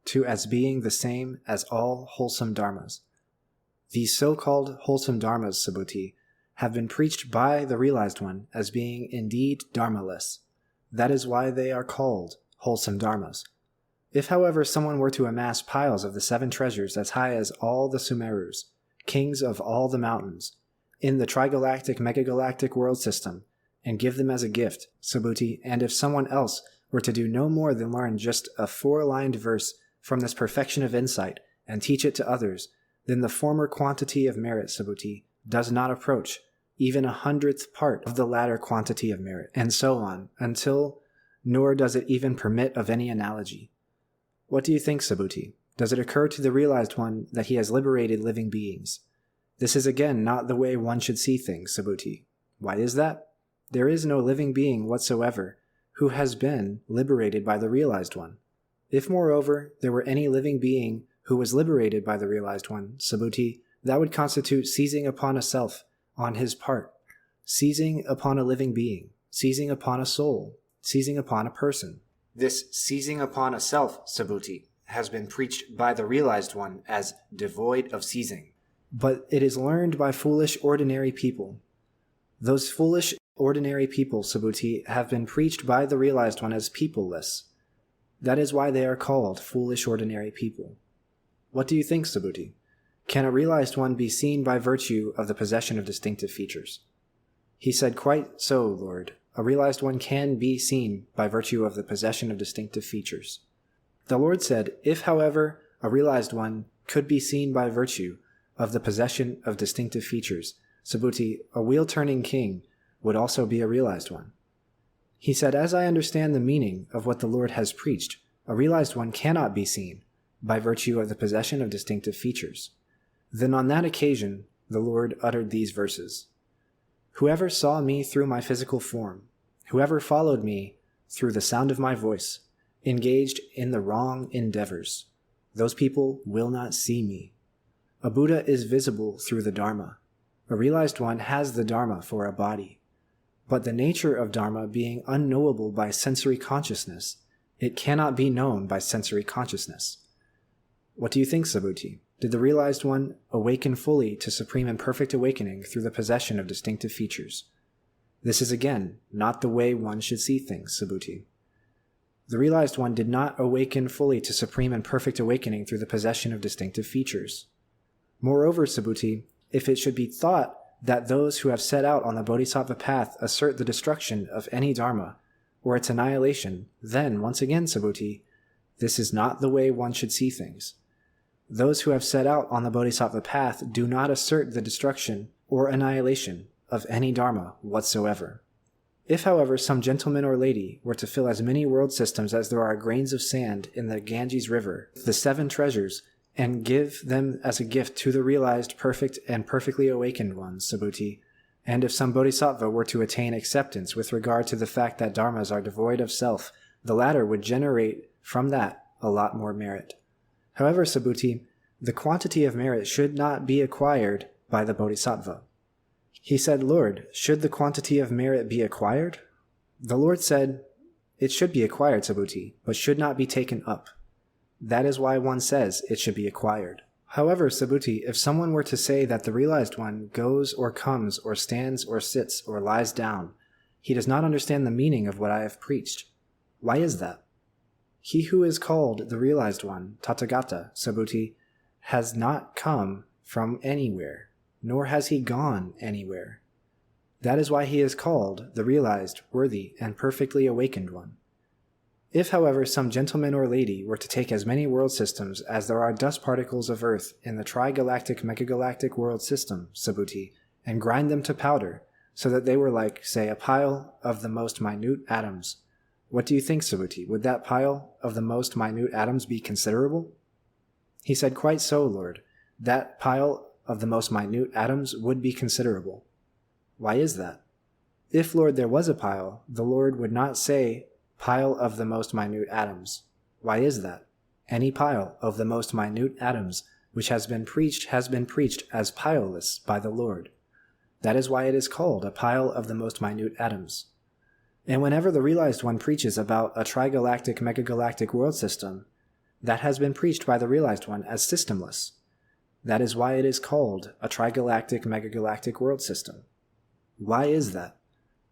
to as being the same as all wholesome dharmas. These so-called wholesome dharmas, Subhuti, have been preached by the realized one as being indeed dharmaless. That is why they are called wholesome dharmas. If, however, someone were to amass piles of the 7 treasures as high as all the Sumerus, kings of all the mountains, in the trigalactic megagalactic world system, and give them as a gift, Subhuti, and if someone else were to do no more than learn just a 4-lined verse from this perfection of insight and teach it to others, then the former quantity of merit, Subhuti, does not approach even 100th part of the latter quantity of merit, and so on, until nor does it even permit of any analogy. What do you think, Subhuti? Does it occur to the realized one that he has liberated living beings? This is again not the way one should see things, Subhuti. Why is that? There is no living being whatsoever who has been liberated by the realized one. If, moreover, there were any living being who was liberated by the realized one, Subhuti, that would constitute seizing upon a self on his part, seizing upon a living being, seizing upon a soul, seizing upon a person. This seizing upon a self, Subhuti, has been preached by the realized one as devoid of seizing. But it is learned by foolish ordinary people. Those foolish ordinary people, Subhuti, have been preached by the realized one as peopleless. That is why they are called foolish ordinary people. What do you think, Subhuti? Can a realized one be seen by virtue of the possession of distinctive features? He said, quite so, Lord. A realized one can be seen by virtue of the possession of distinctive features. The Lord said, if, however, a realized one could be seen by virtue of the possession of distinctive features, Subhuti, a wheel-turning king, would also be a realized one. He said, as I understand the meaning of what the Lord has preached, a realized one cannot be seen by virtue of the possession of distinctive features. Then on that occasion, the Lord uttered these verses. Whoever saw me through my physical form, whoever followed me through the sound of my voice, engaged in the wrong endeavors, those people will not see me. A Buddha is visible through the Dharma. A realized one has the Dharma for a body. But the nature of Dharma being unknowable by sensory consciousness, it cannot be known by sensory consciousness. What do you think, Subhuti? Did the realized one awaken fully to supreme and perfect awakening through the possession of distinctive features? This is again not the way one should see things, Subhuti. The realized one did not awaken fully to supreme and perfect awakening through the possession of distinctive features. Moreover, Subhuti, if it should be thought that those who have set out on the Bodhisattva path assert the destruction of any Dharma, or its annihilation, then, once again, Subhuti, this is not the way one should see things. Those who have set out on the Bodhisattva path do not assert the destruction or annihilation of any Dharma whatsoever. If, however, some gentleman or lady were to fill as many world systems as there are grains of sand in the Ganges River, the 7 treasures, and give them as a gift to the realized, perfect, and perfectly awakened ones, Subhuti, and if some bodhisattva were to attain acceptance with regard to the fact that dharmas are devoid of self, the latter would generate from that a lot more merit. However, Subhuti, the quantity of merit should not be acquired by the bodhisattva. He said, Lord, should the quantity of merit be acquired? The Lord said, it should be acquired, Subhuti, but should not be taken up. That is why one says it should be acquired. However, Subhuti, if someone were to say that the realized one goes or comes or stands or sits or lies down, he does not understand the meaning of what I have preached. Why is that? He who is called the realized one, Tathagata, Subhuti, has not come from anywhere, nor has he gone anywhere. That is why he is called the realized, worthy, and perfectly awakened one. If, however, some gentleman or lady were to take as many world systems as there are dust particles of Earth in the trigalactic megagalactic world system, Subhuti, and grind them to powder, so that they were like, say, a pile of the most minute atoms, what do you think, Subhuti? Would that pile of the most minute atoms be considerable? He said, quite so, Lord. That pile of the most minute atoms would be considerable. Why is that? If, Lord, there was a pile, the Lord would not say, pile of the most minute atoms. Why is that? Any pile of the most minute atoms which has been preached as pileless by the Lord. That is why it is called a pile of the most minute atoms. And whenever the realized one preaches about a trigalactic megagalactic world system, that has been preached by the realized one as systemless. That is why it is called a trigalactic megagalactic world system. Why is that?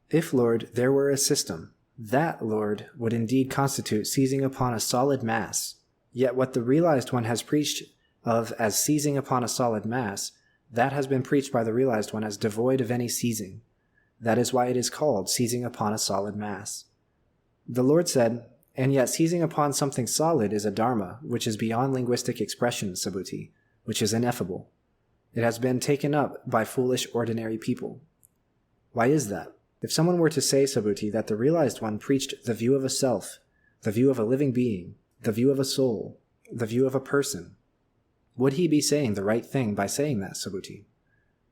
If, Lord, there were a system, That, Lord, would indeed constitute seizing upon a solid mass. Yet what the realized one has preached of as seizing upon a solid mass, that has been preached by the realized one as devoid of any seizing. That is why it is called seizing upon a solid mass. The Lord said, and yet seizing upon something solid is a dharma, which is beyond linguistic expression, Subhuti, which is ineffable. It has been taken up by foolish ordinary people. Why is that? If someone were to say, Subhuti, that the realized one preached the view of a self, the view of a living being, the view of a soul, the view of a person, would he be saying the right thing by saying that, Subhuti?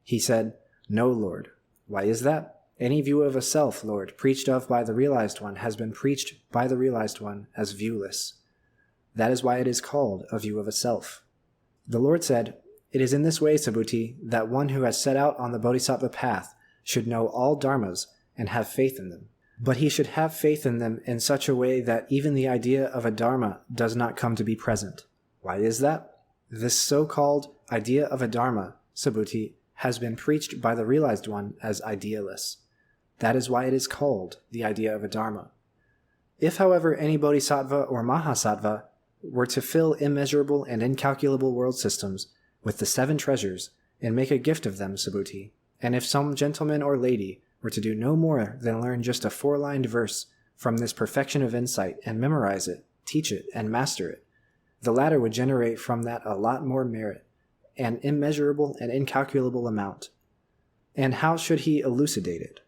He said, no, Lord. Why is that? Any view of a self, Lord, preached of by the realized one has been preached by the realized one as viewless. That is why it is called a view of a self. The Lord said, it is in this way, Subhuti, that one who has set out on the bodhisattva path should know all dharmas and have faith in them. But he should have faith in them in such a way that even the idea of a dharma does not come to be present. Why is that? This so-called idea of a dharma, Subhuti, has been preached by the realized one as idealess. That is why it is called the idea of a dharma. If, however, any bodhisattva or mahasattva were to fill immeasurable and incalculable world systems with the 7 treasures and make a gift of them, Subhuti, and if some gentleman or lady were to do no more than learn just a 4-lined verse from this perfection of insight and memorize it, teach it, and master it, the latter would generate from that a lot more merit, an immeasurable and incalculable amount. And how should he elucidate it?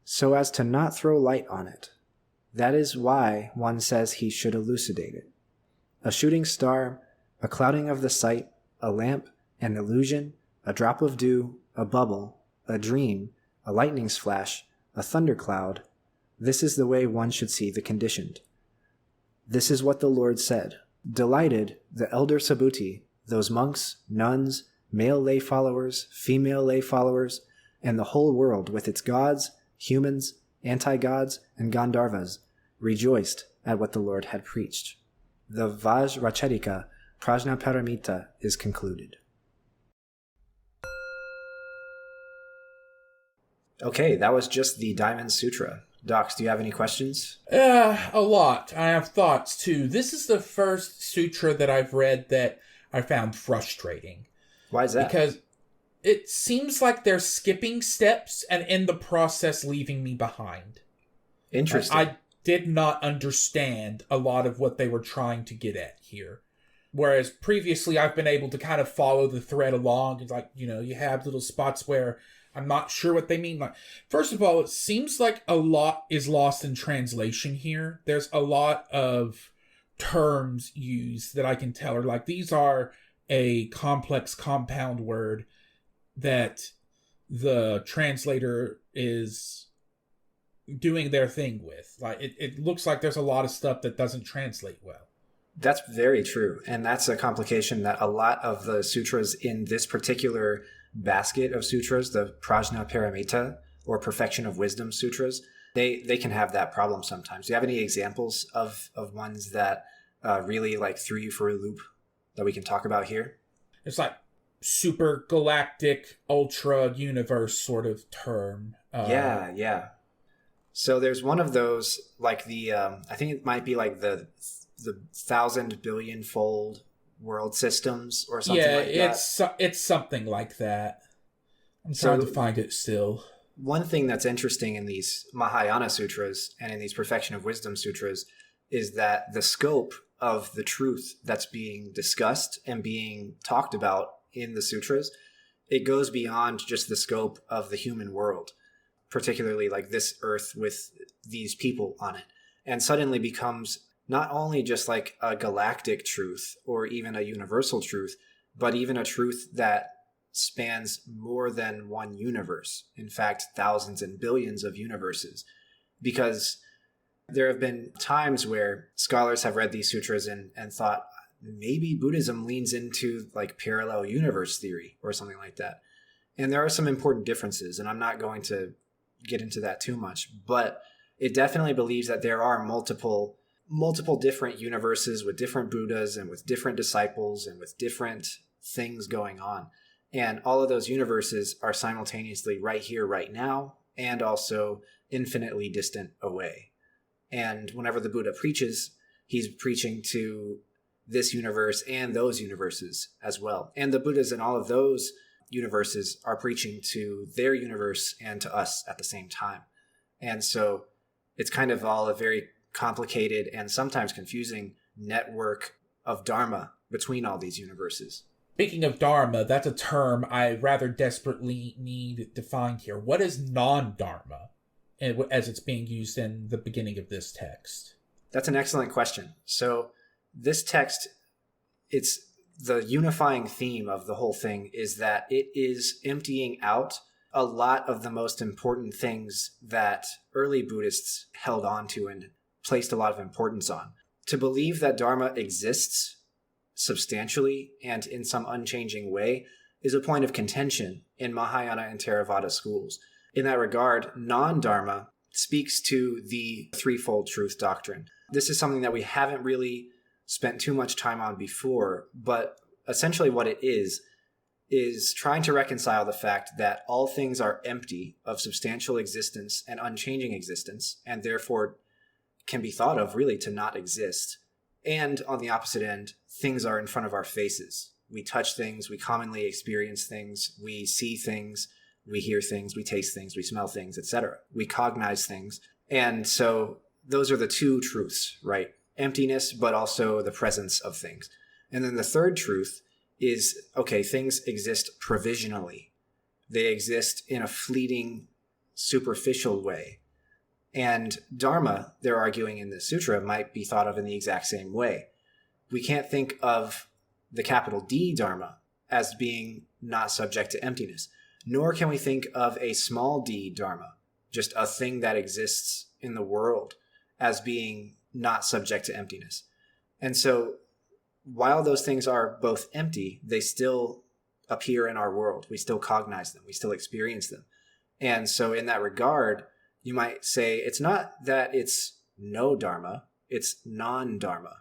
So as to not throw light on it. That is why one says he should elucidate it. A shooting star, a clouding of the sight, a lamp, an illusion, a drop of dew, a bubble, a dream, a lightning's flash, a thundercloud, this is the way one should see the conditioned. This is what the Lord said. Delighted, the elder Subhuti, those monks, nuns, male lay followers, female lay followers, and the whole world with its gods, humans, anti-gods, and Gandharvas, rejoiced at what the Lord had preached. The Vajracharika Prajnaparamita is concluded. Okay, that was just the Diamond Sutra. Docs, do you have any questions? A lot. I have thoughts, too. This is the first sutra that I've read that I found frustrating. Why is that? Because it seems like they're skipping steps and in the process leaving me behind. Interesting. I did not understand a lot of what they were trying to get at here. Whereas previously I've been able to kind of follow the thread along. It's like, you have little spots where I'm not sure what they mean. Like, first of all, it seems like a lot is lost in translation here. There's a lot of terms used that I can tell are like, these are a complex compound word that the translator is doing their thing with. Like, it looks like there's a lot of stuff that doesn't translate well. That's very true. And that's a complication that a lot of the sutras in this particular basket of sutras, the Prajnaparamita or Perfection of Wisdom sutras, they can have that problem sometimes. Do you have any examples of ones that really like threw you for a loop that we can talk about here? It's like super galactic, ultra universe sort of term. Yeah. So there's one of those, like the, I think it might be like the 1,000 billion fold world systems or something like that. Yeah, it's something like that. I'm trying to find it still. One thing that's interesting in these Mahayana sutras and in these Perfection of Wisdom sutras is that the scope of the truth that's being discussed and being talked about in the sutras, it goes beyond just the scope of the human world, particularly like this earth with these people on it, and suddenly becomes not only just like a galactic truth or even a universal truth, but even a truth that spans more than one universe. In fact, thousands and billions of universes. Because there have been times where scholars have read these sutras and thought, maybe Buddhism leans into like parallel universe theory or something like that. And there are some important differences, and I'm not going to get into that too much, but it definitely believes that there are multiple different universes with different Buddhas and with different disciples and with different things going on. And all of those universes are simultaneously right here, right now, and also infinitely distant away. And whenever the Buddha preaches, he's preaching to this universe and those universes as well. And the Buddhas in all of those universes are preaching to their universe and to us at the same time. And so it's kind of all a very complicated and sometimes confusing network of Dharma between all these universes. Speaking of Dharma, that's a term I rather desperately need defined here. What is non-Dharma as it's being used in the beginning of this text? That's an excellent question. So this text, it's the unifying theme of the whole thing is that it is emptying out a lot of the most important things that early Buddhists held on to and placed a lot of importance on. To believe that Dharma exists substantially and in some unchanging way is a point of contention in Mahayana and Theravada schools. In that regard, non-Dharma speaks to the threefold truth doctrine. This is something that we haven't really spent too much time on before, but essentially what it is trying to reconcile the fact that all things are empty of substantial existence and unchanging existence, and therefore can be thought of really to not exist. And on the opposite end, things are in front of our faces. We touch things, we commonly experience things, we see things, we hear things, we taste things, we smell things, etc. We cognize things. And so those are the two truths, right? Emptiness, but also the presence of things. And then the third truth is, okay, things exist provisionally. They exist in a fleeting, superficial way. And Dharma, they're arguing in the sutra, might be thought of in the exact same way. We can't think of the capital D Dharma as being not subject to emptiness, nor can we think of a small d Dharma, just a thing that exists in the world, as being not subject to emptiness. And so while those things are both empty, they still appear in our world. We still cognize them. We still experience them. And so in that regard, you might say it's not that it's no Dharma, it's non-Dharma.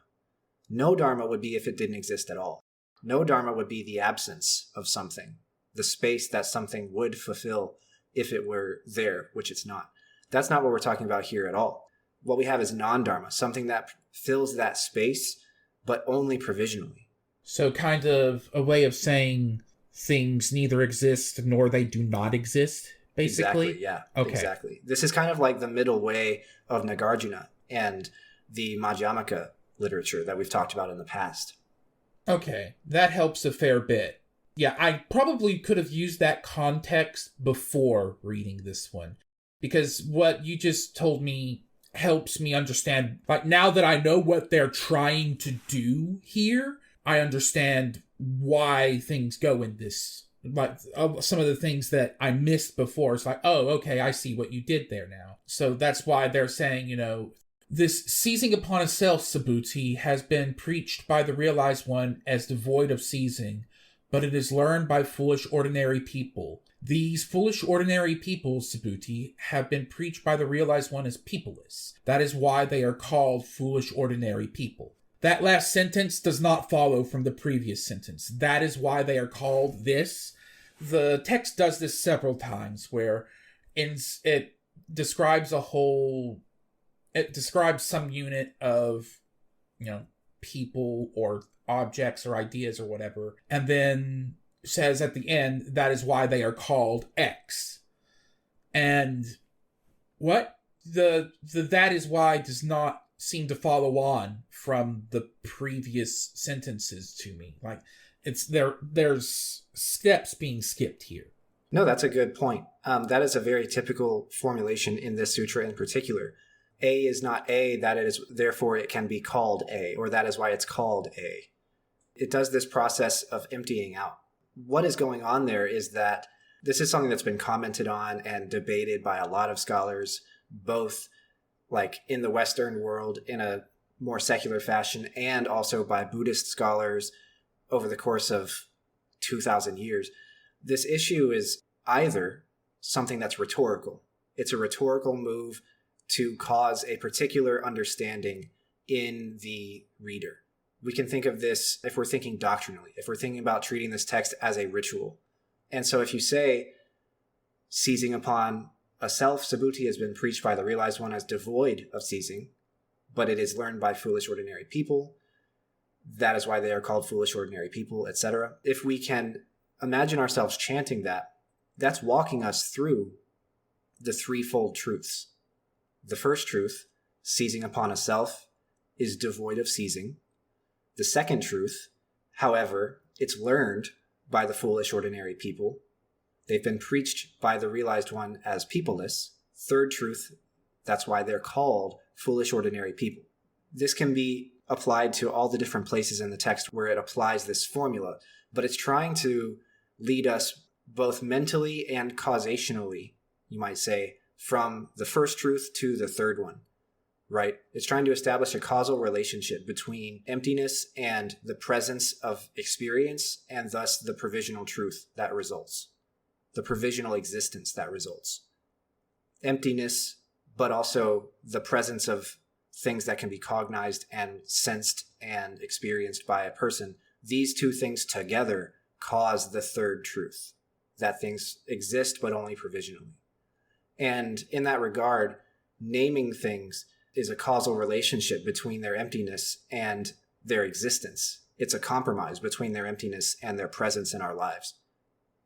No Dharma would be if it didn't exist at all. No Dharma would be the absence of something, the space that something would fulfill if it were there, which it's not. That's not what we're talking about here at all. What we have is non-Dharma, something that fills that space, but only provisionally. So kind of a way of saying things neither exist nor they do not exist, basically? Exactly, yeah. Okay. Exactly. This is kind of like the middle way of Nagarjuna and the Madhyamaka literature that we've talked about in the past. Okay, that helps a fair bit. Yeah, I probably could have used that context before reading this one, because what you just told me helps me understand, like, now that I know what they're trying to do here, I understand why things go in this, like, some of the things that I missed before. It's like, oh, okay, I see what you did there now. So that's why they're saying, this seizing upon a self, Subhuti, has been preached by the realized one as devoid of seizing, but it is learned by foolish ordinary people. These foolish ordinary people, Subhuti, have been preached by the realized one as peopleless. That is why they are called foolish ordinary people. That last sentence does not follow from the previous sentence. That is why they are called this. The text does this several times, where it describes some unit of, people or objects or ideas or whatever, and then says at the end, that is why they are called X. And what? The that is why does not seem to follow on from the previous sentences to me. Like, it's there's steps being skipped here. No, that's a good point. That is a very typical formulation in this sutra in particular. A is not A, that is, therefore it can be called A, or that is why it's called A. It does this process of emptying out. What is going on there is that this is something that's been commented on and debated by a lot of scholars, both like in the Western world in a more secular fashion, and also by Buddhist scholars over the course of 2,000 years. This issue is either something that's rhetorical. It's a rhetorical move to cause a particular understanding in the reader. We can think of this if we're thinking doctrinally, if we're thinking about treating this text as a ritual. And so if you say, seizing upon a self, Subhuti has been preached by the realized one as devoid of seizing, but it is learned by foolish ordinary people. That is why they are called foolish ordinary people, etc. If we can imagine ourselves chanting that, that's walking us through the threefold truths. The first truth, seizing upon a self, is devoid of seizing. The second truth, however, it's learned by the foolish ordinary people. They've been preached by the realized one as peopleless. Third truth, that's why they're called foolish ordinary people. This can be applied to all the different places in the text where it applies this formula, but it's trying to lead us both mentally and causationally, you might say, from the first truth to the third one, right? It's trying to establish a causal relationship between emptiness and the presence of experience, and thus the provisional truth that results, the provisional existence that results. Emptiness, but also the presence of things that can be cognized and sensed and experienced by a person. These two things together cause the third truth, that things exist but only provisionally. And in that regard, naming things is a causal relationship between their emptiness and their existence. It's a compromise between their emptiness and their presence in our lives.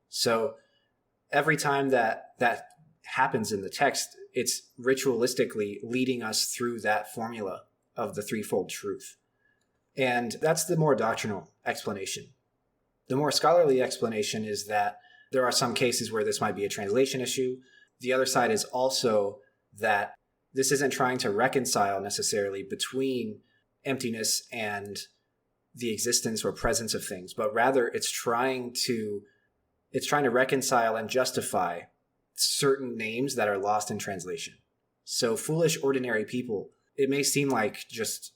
So every time that happens in the text, it's ritualistically leading us through that formula of the threefold truth. And that's the more doctrinal explanation. The more scholarly explanation is that there are some cases where this might be a translation issue. The other side is also that this isn't trying to reconcile necessarily between emptiness and the existence or presence of things, but rather it's trying to reconcile and justify certain names that are lost in translation. So foolish ordinary people, it may seem like just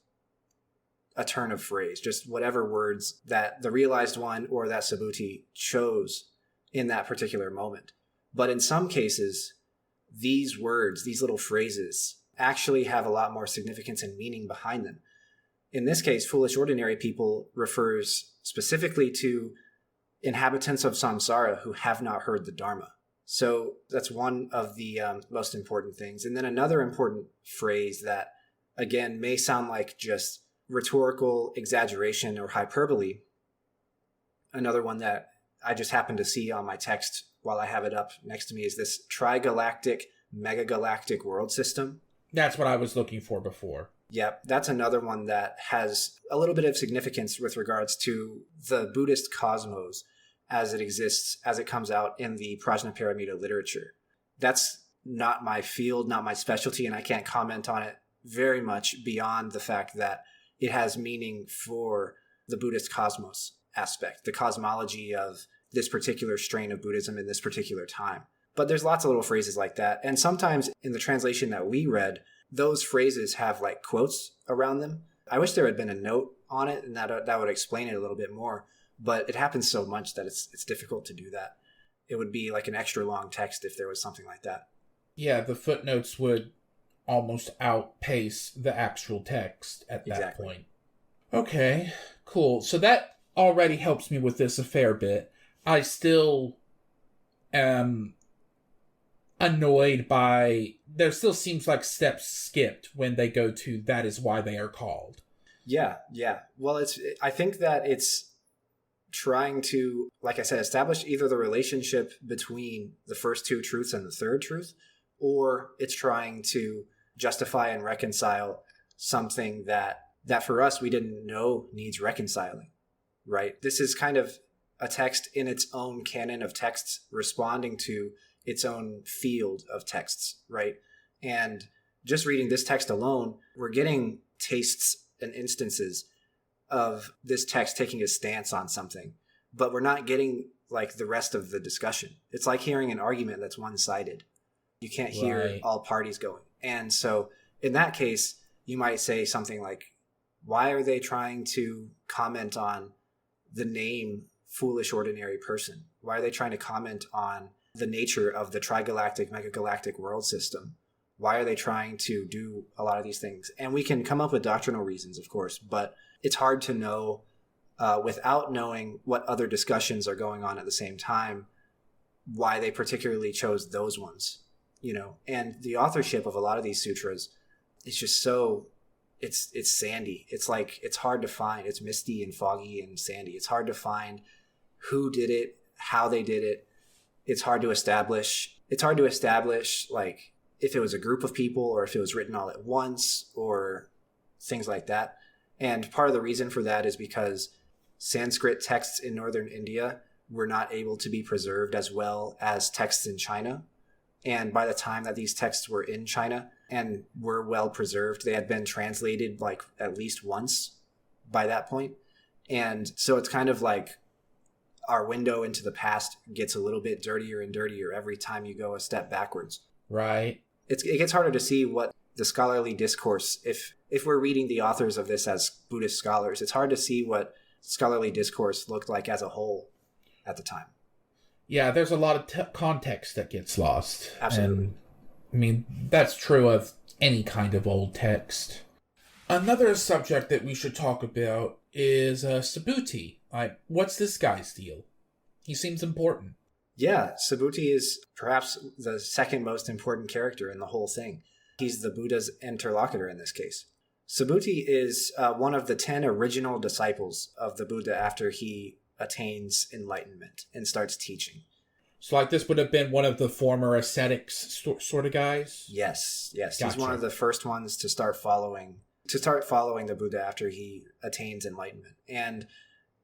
a turn of phrase, just whatever words that the realized one or that Subhuti chose in that particular moment. But in some cases, these words, these little phrases, actually have a lot more significance and meaning behind them. In this case, foolish ordinary people refers specifically to inhabitants of samsara who have not heard the Dharma. So that's one of the most important things. And then another important phrase that, again, may sound like just rhetorical exaggeration or hyperbole. Another one that I just happened to see on my text while I have it up next to me is this trigalactic, megagalactic world system. That's what I was looking for before. Yep, that's another one that has a little bit of significance with regards to the Buddhist cosmos as it exists, as it comes out in the Prajnaparamita literature. That's not my field, not my specialty, and I can't comment on it very much beyond the fact that it has meaning for the Buddhist cosmos aspect, the cosmology of this particular strain of Buddhism in this particular time. But there's lots of little phrases like that. And sometimes in the translation that we read, those phrases have like quotes around them. I wish there had been a note on it and that would explain it a little bit more. But it happens so much that it's difficult to do that. It would be like an extra long text if there was something like that. Yeah, the footnotes would almost outpace the actual text at that point. Okay, cool. So that already helps me with this a fair bit. I still am annoyed by, there still seems like steps skipped when they go to that is why they are called. Yeah. Well, I think that it's trying to, like I said, establish either the relationship between the first two truths and the third truth, or it's trying to justify and reconcile something that for us we didn't know needs reconciling, right? This is kind of a text in its own canon of texts responding to its own field of texts, right? And just reading this text alone, we're getting tastes and instances of this text taking a stance on something, but we're not getting like the rest of the discussion. It's like hearing an argument that's one-sided. You can't hear all parties going. And so in that case, you might say something like, why are they trying to comment on the name foolish ordinary person? Why are they trying to comment on the nature of the trigalactic, megagalactic world system? Why are they trying to do a lot of these things? And we can come up with doctrinal reasons, of course, but it's hard to know without knowing what other discussions are going on at the same time, why they particularly chose those ones, you know? And the authorship of a lot of these sutras is just so it's sandy. It's like, it's hard to find. It's misty and foggy and sandy. It's hard to find who did it, how they did it. It's hard to establish. Like if it was a group of people or if it was written all at once or things like that. And part of the reason for that is because Sanskrit texts in northern India were not able to be preserved as well as texts in China. And by the time that these texts were in China and were well preserved, they had been translated like at least once by that point. And so it's kind of like our window into the past gets a little bit dirtier and dirtier every time you go a step backwards. Right. It gets harder to see what the scholarly discourse, if we're reading the authors of this as Buddhist scholars, it's hard to see what scholarly discourse looked like as a whole at the time. Yeah, there's a lot of context that gets lost. Absolutely. And, I mean, that's true of any kind of old text. Another subject that we should talk about is Subhuti. Like, what's this guy's deal? He seems important. Yeah, Subhuti is perhaps the second most important character in the whole thing. He's the Buddha's interlocutor in this case. Subhuti is one of the 10 original disciples of the Buddha after he attains enlightenment and starts teaching. So, like, this would have been one of the former ascetics sort of guys? Yes. Gotcha. He's one of the first ones to start following the Buddha after he attains enlightenment. And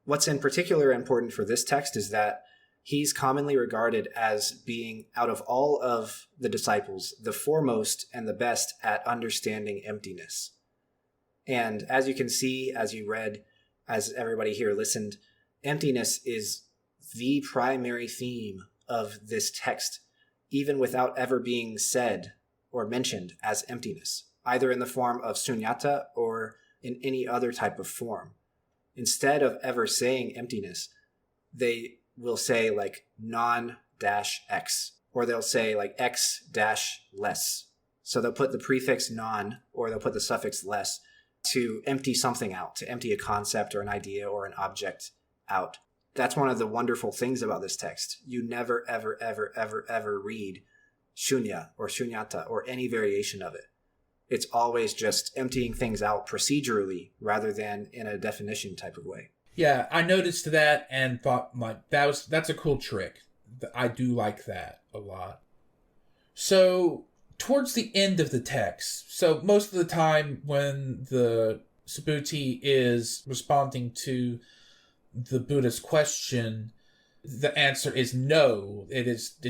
what's in particular important for this text is that he's commonly regarded as being, out of all of the disciples, the foremost and the best at understanding emptiness. And as you can see, as you read, as everybody here listened, emptiness is the primary theme of this text, even without ever being said or mentioned as emptiness, either in the form of sunyata or in any other type of form. Instead of ever saying emptiness, they will say like non-x, or they'll say like x-less. So they'll put the prefix non, or they'll put the suffix less to empty something out, to empty a concept or an idea or an object out. That's one of the wonderful things about this text. You never, ever, ever, ever, ever read shunya or shunyata or any variation of it. It's always just emptying things out procedurally rather than in a definition type of way. Yeah, I noticed that and thought like that's a cool trick. I do like that a lot. So towards the end of the text, so most of the time when the Subhuti is responding to the Buddha's question, the answer is no. It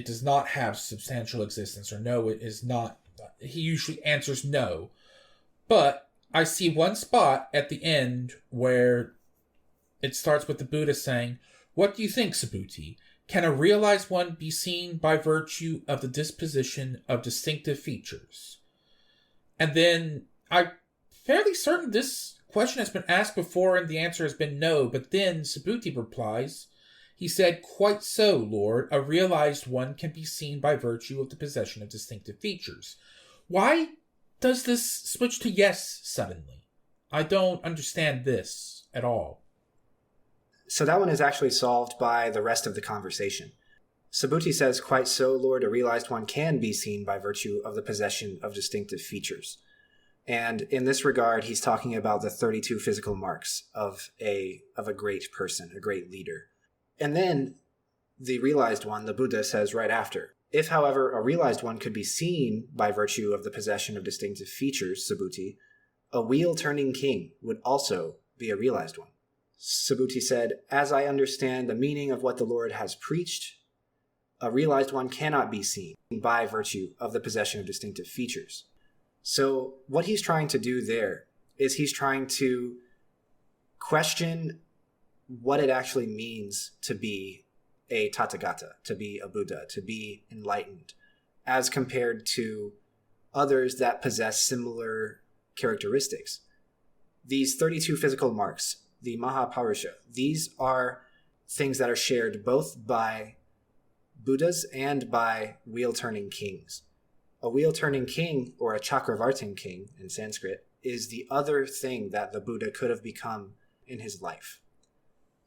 does not have substantial existence, or no, it is not. He usually answers no. But I see one spot at the end where it starts with the Buddha saying, "What do you think, Subhuti? Can a realized one be seen by virtue of the disposition of distinctive features?" And then I'm fairly certain this question has been asked before and the answer has been no, but then Subhuti replies, he said, "Quite so, Lord. A realized one can be seen by virtue of the possession of distinctive features." Why does this switch to yes suddenly? I don't understand this at all. So that one is actually solved by the rest of the conversation. Subhuti says, "Quite so, Lord, a realized one can be seen by virtue of the possession of distinctive features." And in this regard, he's talking about the 32 physical marks of a great person, a great leader. And then the realized one, the Buddha, says right after, "If, however, a realized one could be seen by virtue of the possession of distinctive features, Subhuti, a wheel-turning king would also be a realized one." Subhuti said, "As I understand the meaning of what the Lord has preached, a realized one cannot be seen by virtue of the possession of distinctive features." So what he's trying to do there is he's trying to question what it actually means to be a Tathagata, to be a Buddha, to be enlightened, as compared to others that possess similar characteristics. These 32 physical marks, the Mahaparusha, these are things that are shared both by Buddhas and by wheel-turning kings. A wheel-turning king, or a Chakravartin king in Sanskrit, is the other thing that the Buddha could have become in his life.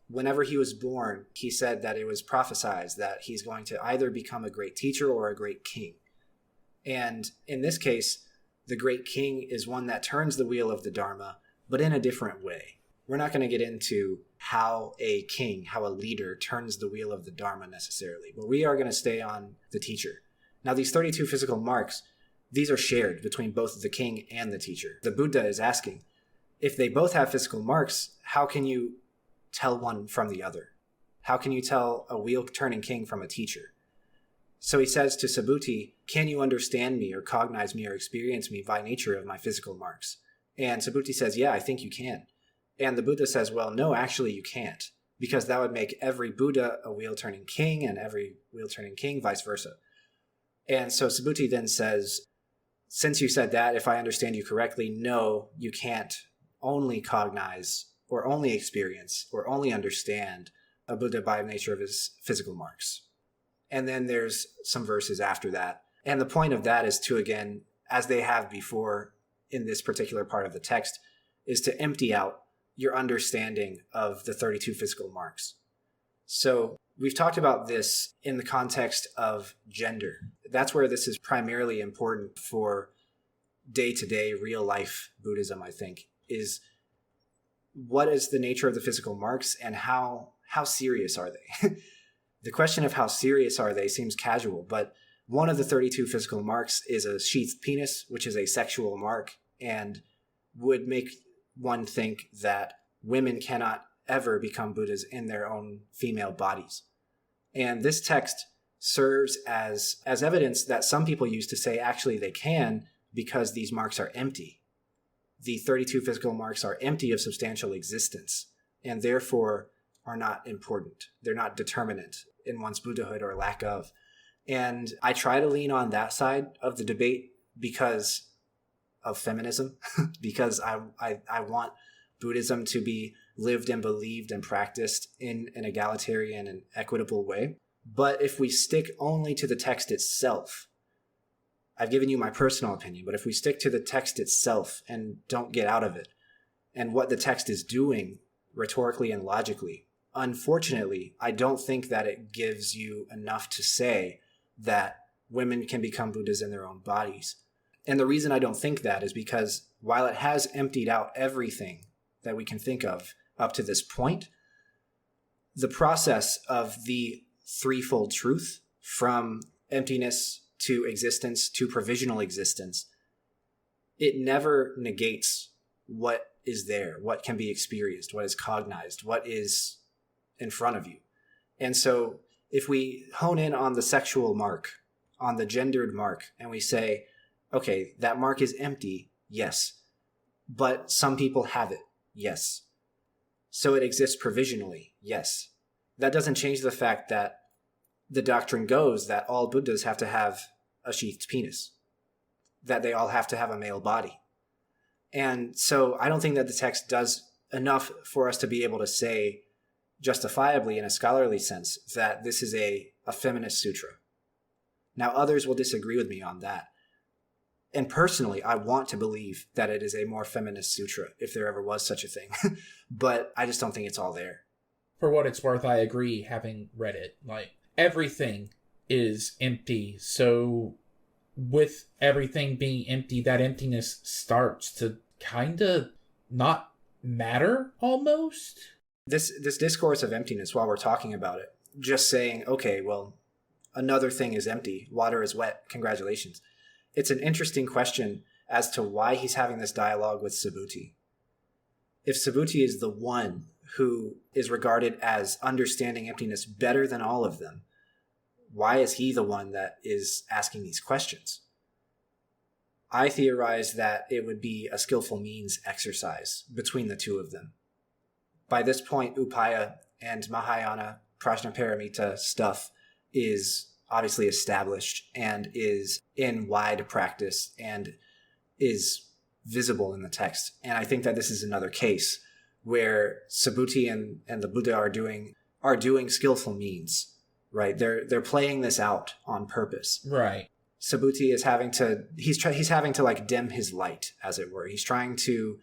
Whenever he was born, he said that it was prophesied that he's going to either become a great teacher or a great king. And in this case, the great king is one that turns the wheel of the Dharma, but in a different way. We're not going to get into how a king, how a leader turns the wheel of the Dharma necessarily, but we are going to stay on the teacher. Now, these 32 physical marks, these are shared between both the king and the teacher. The Buddha is asking, if they both have physical marks, how can you tell one from the other? How can you tell a wheel-turning king from a teacher? So he says to Subhuti, can you understand me or cognize me or experience me by nature of my physical marks? And Subhuti says, yeah, I think you can. And the Buddha says, well, no, actually you can't, because that would make every Buddha a wheel-turning king and every wheel-turning king vice versa. And so Subhuti then says, since you said that, if I understand you correctly, no, you can't only cognize or only experience or only understand a Buddha by nature of his physical marks. And then there's some verses after that. And the point of that is to, again, as they have before in this particular part of the text, is to empty out your understanding of the 32 physical marks. So we've talked about this in the context of gender. That's where this is primarily important for day-to-day real-life Buddhism, I think, is what is the nature of the physical marks and how serious are they? The question of how serious are they seems casual, but one of the 32 physical marks is a sheathed penis, which is a sexual mark, and would make one think that women cannot ever become Buddhas in their own female bodies. And this text serves as evidence that some people use to say actually they can because these marks are empty. The 32 physical marks are empty of substantial existence and therefore are not important. They're not determinant in one's Buddhahood or lack of. And I try to lean on that side of the debate because of feminism, because I want Buddhism to be lived and believed and practiced in an egalitarian and equitable way. But if we stick only to the text itself, I've given you my personal opinion, but if we stick to the text itself and don't get out of it, and what the text is doing rhetorically and logically, unfortunately, I don't think that it gives you enough to say that women can become Buddhas in their own bodies. And the reason I don't think that is because while it has emptied out everything that we can think of up to this point, the process of the threefold truth, from emptiness to existence to provisional existence, it never negates what is there, what can be experienced, what is cognized, what is in front of you. And so if we hone in on the sexual mark, on the gendered mark, and we say, okay, that mark is empty, yes, but some people have it, yes. So it exists provisionally, yes. That doesn't change the fact that the doctrine goes that all Buddhas have to have a sheathed penis, that they all have to have a male body. And so I don't think that the text does enough for us to be able to say justifiably in a scholarly sense that this is a feminist sutra. Now, others will disagree with me on that. And personally, I want to believe that it is a more feminist sutra, if there ever was such a thing. But I just don't think it's all there. For what it's worth, I agree, having read it. Like, everything is empty. So with everything being empty, that emptiness starts to kind of not matter almost. This discourse of emptiness, while we're talking about it, just saying, okay, well, another thing is empty, water is wet, congratulations. It's an interesting question as to why he's having this dialogue with Subhuti. If Subhuti is the one who is regarded as understanding emptiness better than all of them, why is he the one that is asking these questions? I theorize that it would be a skillful means exercise between the two of them. By this point, Upaya and Mahayana Prajnaparamita stuff is obviously established and is in wide practice and is visible in the text. And I think that this is another case where Subhuti and the Buddha are doing skillful means, right? They're playing this out on purpose. Right. Subhuti is having to like dim his light, as it were. He's trying to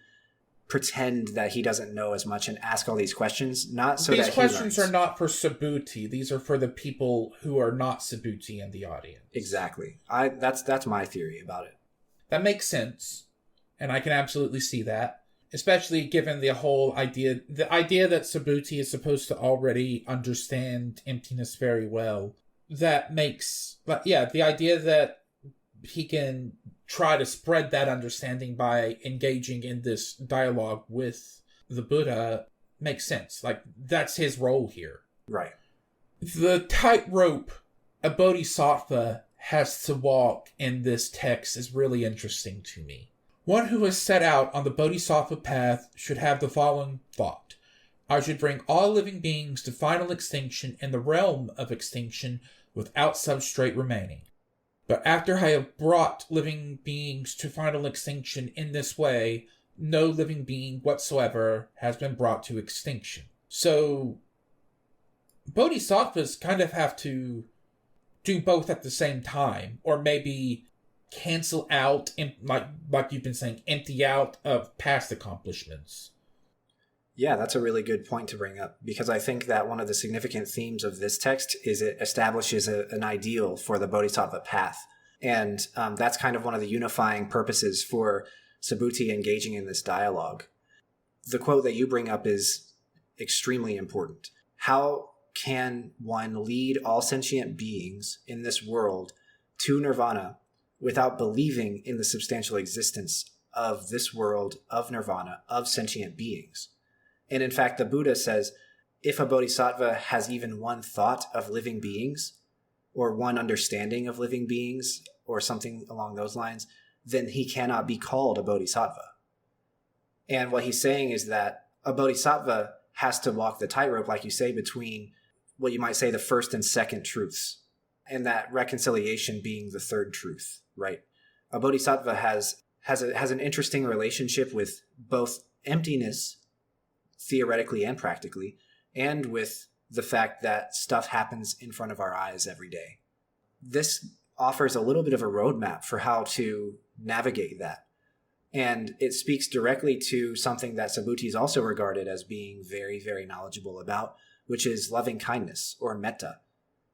pretend that he doesn't know as much and ask all these questions, not so these that questions are not for Subhuti. These are for the people who are not Subhuti in the audience. Exactly. That's my theory about it. That makes sense, and I can absolutely see that. Especially given the idea that Subhuti is supposed to already understand emptiness very well. That makes, the idea that he can try to spread that understanding by engaging in this dialogue with the Buddha makes sense. Like, that's his role here. Right. The tightrope a bodhisattva has to walk in this text is really interesting to me. One who has set out on the bodhisattva path should have the following thought. I should bring all living beings to final extinction in the realm of extinction without substrate remaining. But after I have brought living beings to final extinction in this way, no living being whatsoever has been brought to extinction. So, bodhisattvas kind of have to do both at the same time, or maybe cancel out, like you've been saying, empty out of past accomplishments. Yeah, that's a really good point to bring up, because I think that one of the significant themes of this text is it establishes an ideal for the bodhisattva path. And that's kind of one of the unifying purposes for Subhuti engaging in this dialogue. The quote that you bring up is extremely important. How can one lead all sentient beings in this world to nirvana without believing in the substantial existence of this world, of nirvana, of sentient beings? And in fact, the Buddha says, if a bodhisattva has even one thought of living beings, or one understanding of living beings, or something along those lines, then he cannot be called a bodhisattva. And what he's saying is that a bodhisattva has to walk the tightrope, like you say, between what you might say the first and second truths, and that reconciliation being the third truth, right? A bodhisattva has an interesting relationship with both emptiness, theoretically and practically, and with the fact that stuff happens in front of our eyes every day. This offers a little bit of a roadmap for how to navigate that. And it speaks directly to something that Subhuti is also regarded as being very, very knowledgeable about, which is loving kindness, or metta.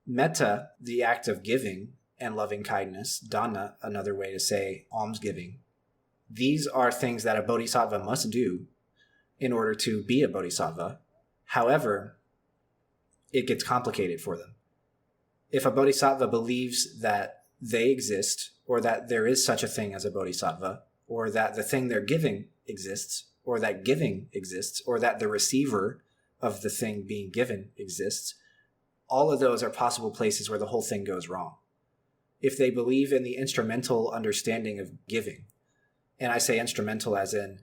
Metta, the act of giving, and loving kindness, dana, another way to say almsgiving, these are things that a bodhisattva must do in order to be a bodhisattva. However, it gets complicated for them. If a bodhisattva believes that they exist, or that there is such a thing as a bodhisattva, or that the thing they're giving exists, or that giving exists, or that the receiver of the thing being given exists, all of those are possible places where the whole thing goes wrong. If they believe in the instrumental understanding of giving, and I say instrumental as in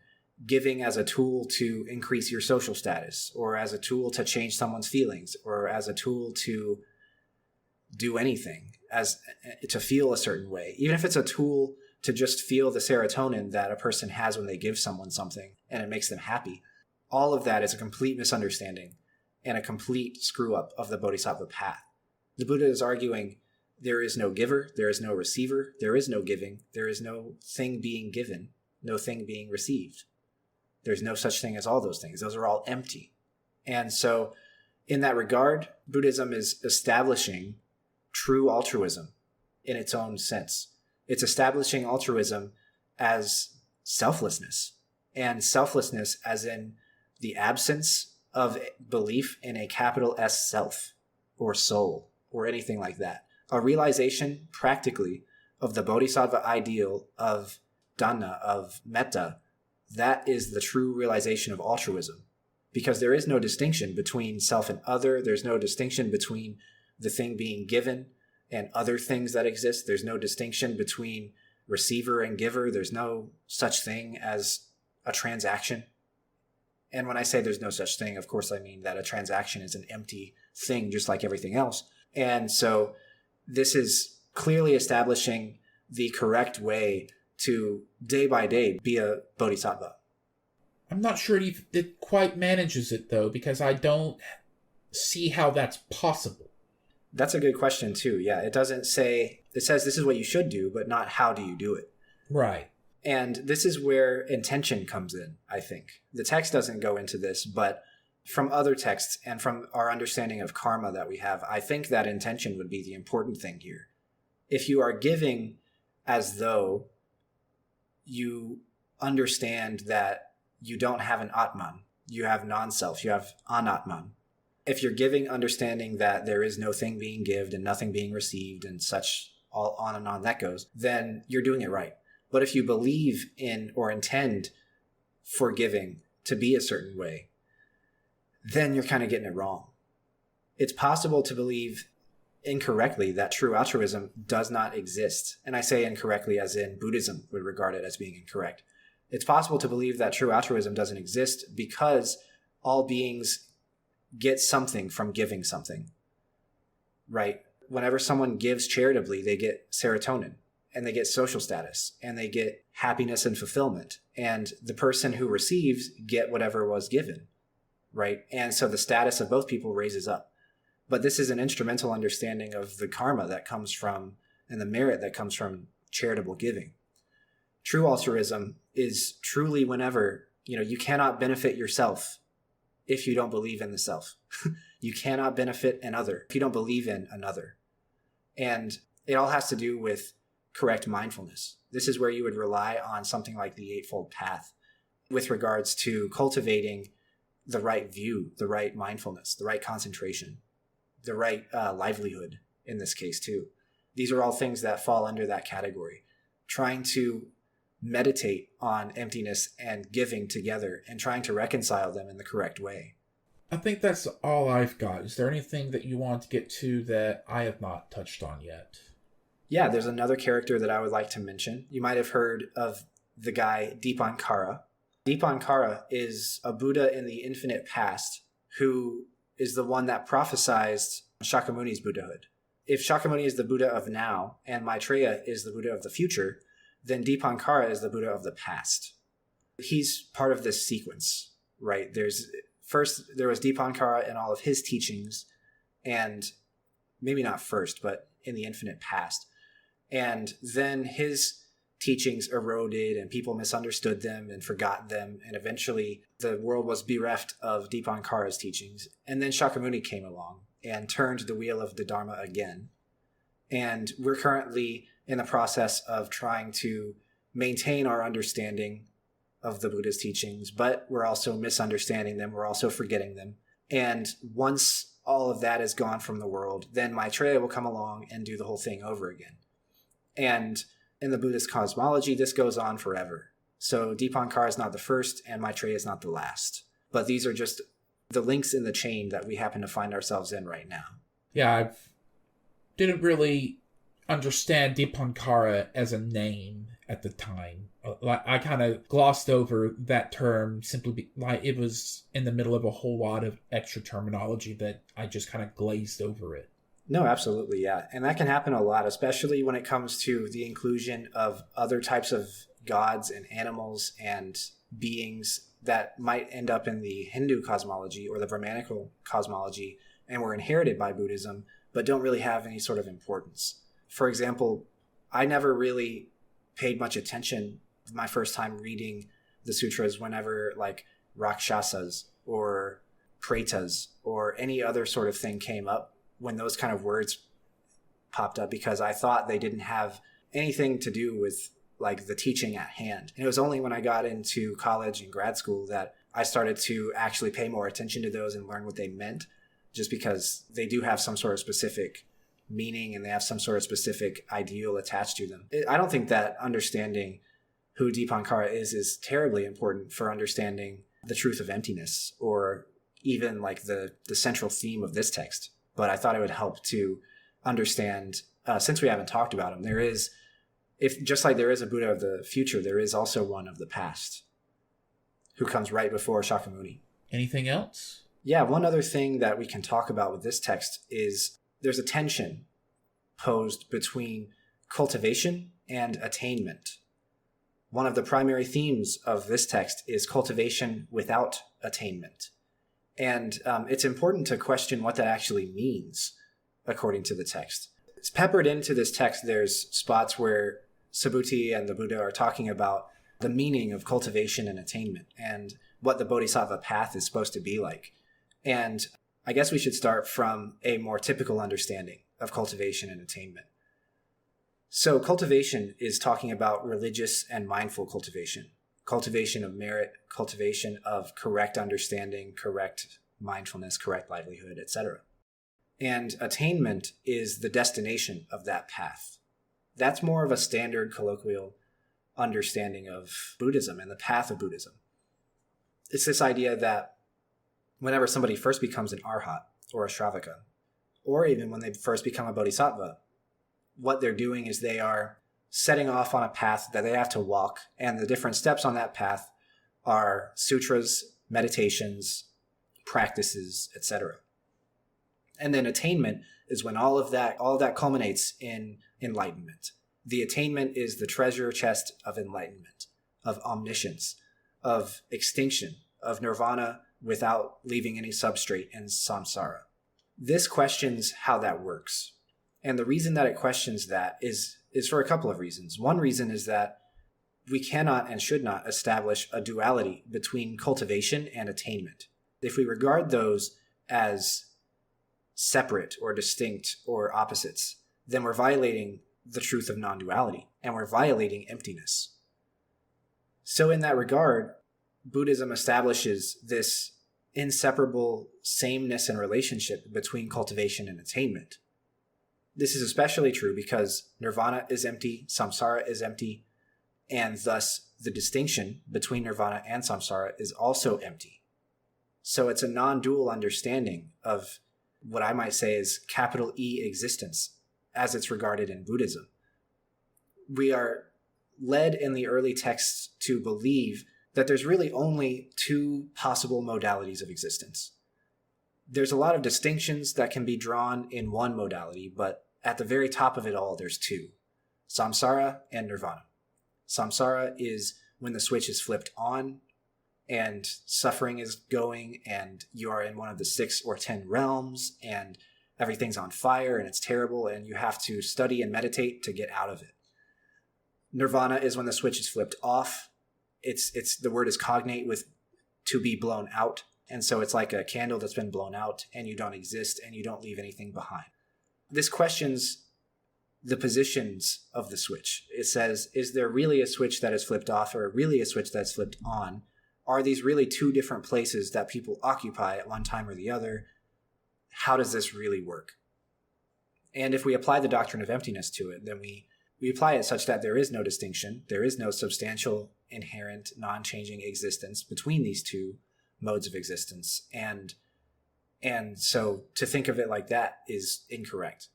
giving as a tool to increase your social status, or as a tool to change someone's feelings, or as a tool to do anything, as to feel a certain way, even if it's a tool to just feel the serotonin that a person has when they give someone something and it makes them happy, all of that is a complete misunderstanding and a complete screw up of the bodhisattva path. The Buddha is arguing there is no giver, there is no receiver, there is no giving, there is no thing being given, no thing being received. There's no such thing as all those things. Those are all empty. And so in that regard, Buddhism is establishing true altruism in its own sense. It's establishing altruism as selflessness, and selflessness as in the absence of belief in a capital S self or soul or anything like that. A realization practically of the bodhisattva ideal of dana, of metta. That is the true realization of altruism, because there is no distinction between self and other. There's no distinction between the thing being given and other things that exist. There's no distinction between receiver and giver. There's no such thing as a transaction. And when I say there's no such thing, of course, I mean that a transaction is an empty thing, just like everything else. And so this is clearly establishing the correct way to, day by day, be a bodhisattva. I'm not sure it quite manages it, though, because I don't see how that's possible. That's a good question, too. Yeah, it doesn't say, it says this is what you should do, but not how do you do it. Right. And this is where intention comes in, I think. The text doesn't go into this, but from other texts and from our understanding of karma that we have, I think that intention would be the important thing here. If you are giving as though you understand that you don't have an Atman. You have non-self. You have anatman. If you're giving understanding that there is no thing being given and nothing being received and such, all on and on that goes, then you're doing it right. But if you believe in or intend for giving to be a certain way, then you're kind of getting it wrong. It's possible to believe incorrectly that true altruism does not exist. And I say incorrectly as in Buddhism would regard it as being incorrect. It's possible to believe that true altruism doesn't exist because all beings get something from giving something, right? Whenever someone gives charitably, they get serotonin and they get social status and they get happiness and fulfillment. And the person who receives get whatever was given, right? And so the status of both people raises up. But this is an instrumental understanding of the karma that comes from and the merit that comes from charitable giving. True altruism is truly whenever, you cannot benefit yourself if you don't believe in the self. You cannot benefit another if you don't believe in another. And it all has to do with correct mindfulness. This is where you would rely on something like the Eightfold Path with regards to cultivating the right view, the right mindfulness, the right concentration, the right livelihood in this case too. These are all things that fall under that category. Trying to meditate on emptiness and giving together and trying to reconcile them in the correct way. I think that's all I've got. Is there anything that you want to get to that I have not touched on yet? Yeah, there's another character that I would like to mention. You might have heard of the guy Dipankara. Dipankara is a Buddha in the infinite past who is the one that prophesized Shakyamuni's Buddhahood. If Shakyamuni is the Buddha of now and Maitreya is the Buddha of the future, then Dipankara is the Buddha of the past. He's part of this sequence, right? There was Dipankara and all of his teachings, and maybe not first, but in the infinite past. And then his teachings eroded and people misunderstood them and forgot them. And eventually the world was bereft of Dipankara's teachings. And then Shakyamuni came along and turned the wheel of the Dharma again. And we're currently in the process of trying to maintain our understanding of the Buddha's teachings, but we're also misunderstanding them. We're also forgetting them. And once all of that is gone from the world, then Maitreya will come along and do the whole thing over again. And in the Buddhist cosmology, this goes on forever. So Dipankara is not the first and Maitreya is not the last. But these are just the links in the chain that we happen to find ourselves in right now. Yeah, I didn't really understand Dipankara as a name at the time. I kind of glossed over that term simply like it was in the middle of a whole lot of extra terminology that I just kind of glazed over it. No, absolutely, yeah. And that can happen a lot, especially when it comes to the inclusion of other types of gods and animals and beings that might end up in the Hindu cosmology or the Brahmanical cosmology and were inherited by Buddhism, but don't really have any sort of importance. For example, I never really paid much attention my first time reading the sutras whenever like Rakshasas or Pretas or any other sort of thing came up, when those kind of words popped up, because I thought they didn't have anything to do with like the teaching at hand. And it was only when I got into college and grad school that I started to actually pay more attention to those and learn what they meant, just because they do have some sort of specific meaning and they have some sort of specific ideal attached to them. I don't think that understanding who Dipankara is terribly important for understanding the truth of emptiness or even like the central theme of this text. But I thought it would help to understand, since we haven't talked about him, there is, if just like there is a Buddha of the future, there is also one of the past who comes right before Shakyamuni. Anything else? Yeah, one other thing that we can talk about with this text is there's a tension posed between cultivation and attainment. One of the primary themes of this text is cultivation without attainment. And it's important to question what that actually means, according to the text. It's peppered into this text. There's spots where Subhuti and the Buddha are talking about the meaning of cultivation and attainment and what the Bodhisattva path is supposed to be like. And I guess we should start from a more typical understanding of cultivation and attainment. So cultivation is talking about religious and mindful cultivation, cultivation of merit, cultivation of correct understanding, correct mindfulness, correct livelihood, etc. And attainment is the destination of that path. That's more of a standard colloquial understanding of Buddhism and the path of Buddhism. It's this idea that whenever somebody first becomes an arhat or a shravaka, or even when they first become a bodhisattva, what they're doing is they are setting off on a path that they have to walk, and the different steps on that path are sutras, meditations, practices, etc. And then attainment is when all of that culminates in enlightenment. The attainment is the treasure chest of enlightenment, of omniscience, of extinction, of nirvana without leaving any substrate in samsara. This questions how that works. And the reason that it questions that is for a couple of reasons. One reason is that we cannot and should not establish a duality between cultivation and attainment. If we regard those as separate or distinct or opposites, then we're violating the truth of non-duality, and we're violating emptiness. So in that regard, Buddhism establishes this inseparable sameness and relationship between cultivation and attainment. This is especially true because nirvana is empty, samsara is empty, and thus the distinction between nirvana and samsara is also empty. So it's a non-dual understanding of what I might say is capital E existence as it's regarded in Buddhism. We are led in the early texts to believe that there's really only two possible modalities of existence. There's a lot of distinctions that can be drawn in one modality, but at the very top of it all, there's two: samsara and nirvana. Samsara is when the switch is flipped on and suffering is going and you are in one of the 6 or 10 realms and everything's on fire and it's terrible and you have to study and meditate to get out of it. Nirvana is when the switch is flipped off. It's the word is cognate with to be blown out. And so it's like a candle that's been blown out and you don't exist and you don't leave anything behind. This questions the positions of the switch. It says, is there really a switch that is flipped off or really a switch that's flipped on? Are these really two different places that people occupy at one time or the other? How does this really work? And if we apply the doctrine of emptiness to it, then we apply it such that there is no distinction, there is no substantial, inherent, non-changing existence between these two modes of existence. And so to think of it like that is incorrect.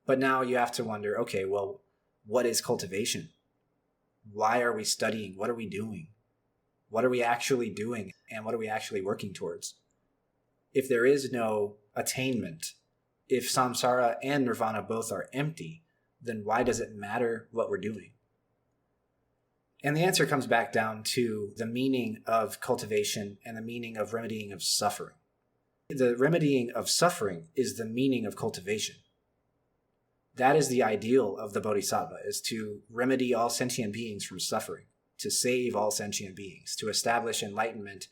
But now you have to wonder, okay, well, what is cultivation? Why are we studying? What are we doing? What are we actually doing? And what are we actually working towards? If there is no attainment, if samsara and nirvana both are empty, then why does it matter what we're doing? And the answer comes back down to the meaning of cultivation and the meaning of remedying of suffering. The remedying of suffering is the meaning of cultivation. That is the ideal of the bodhisattva, is to remedy all sentient beings from suffering, to save all sentient beings, to establish enlightenment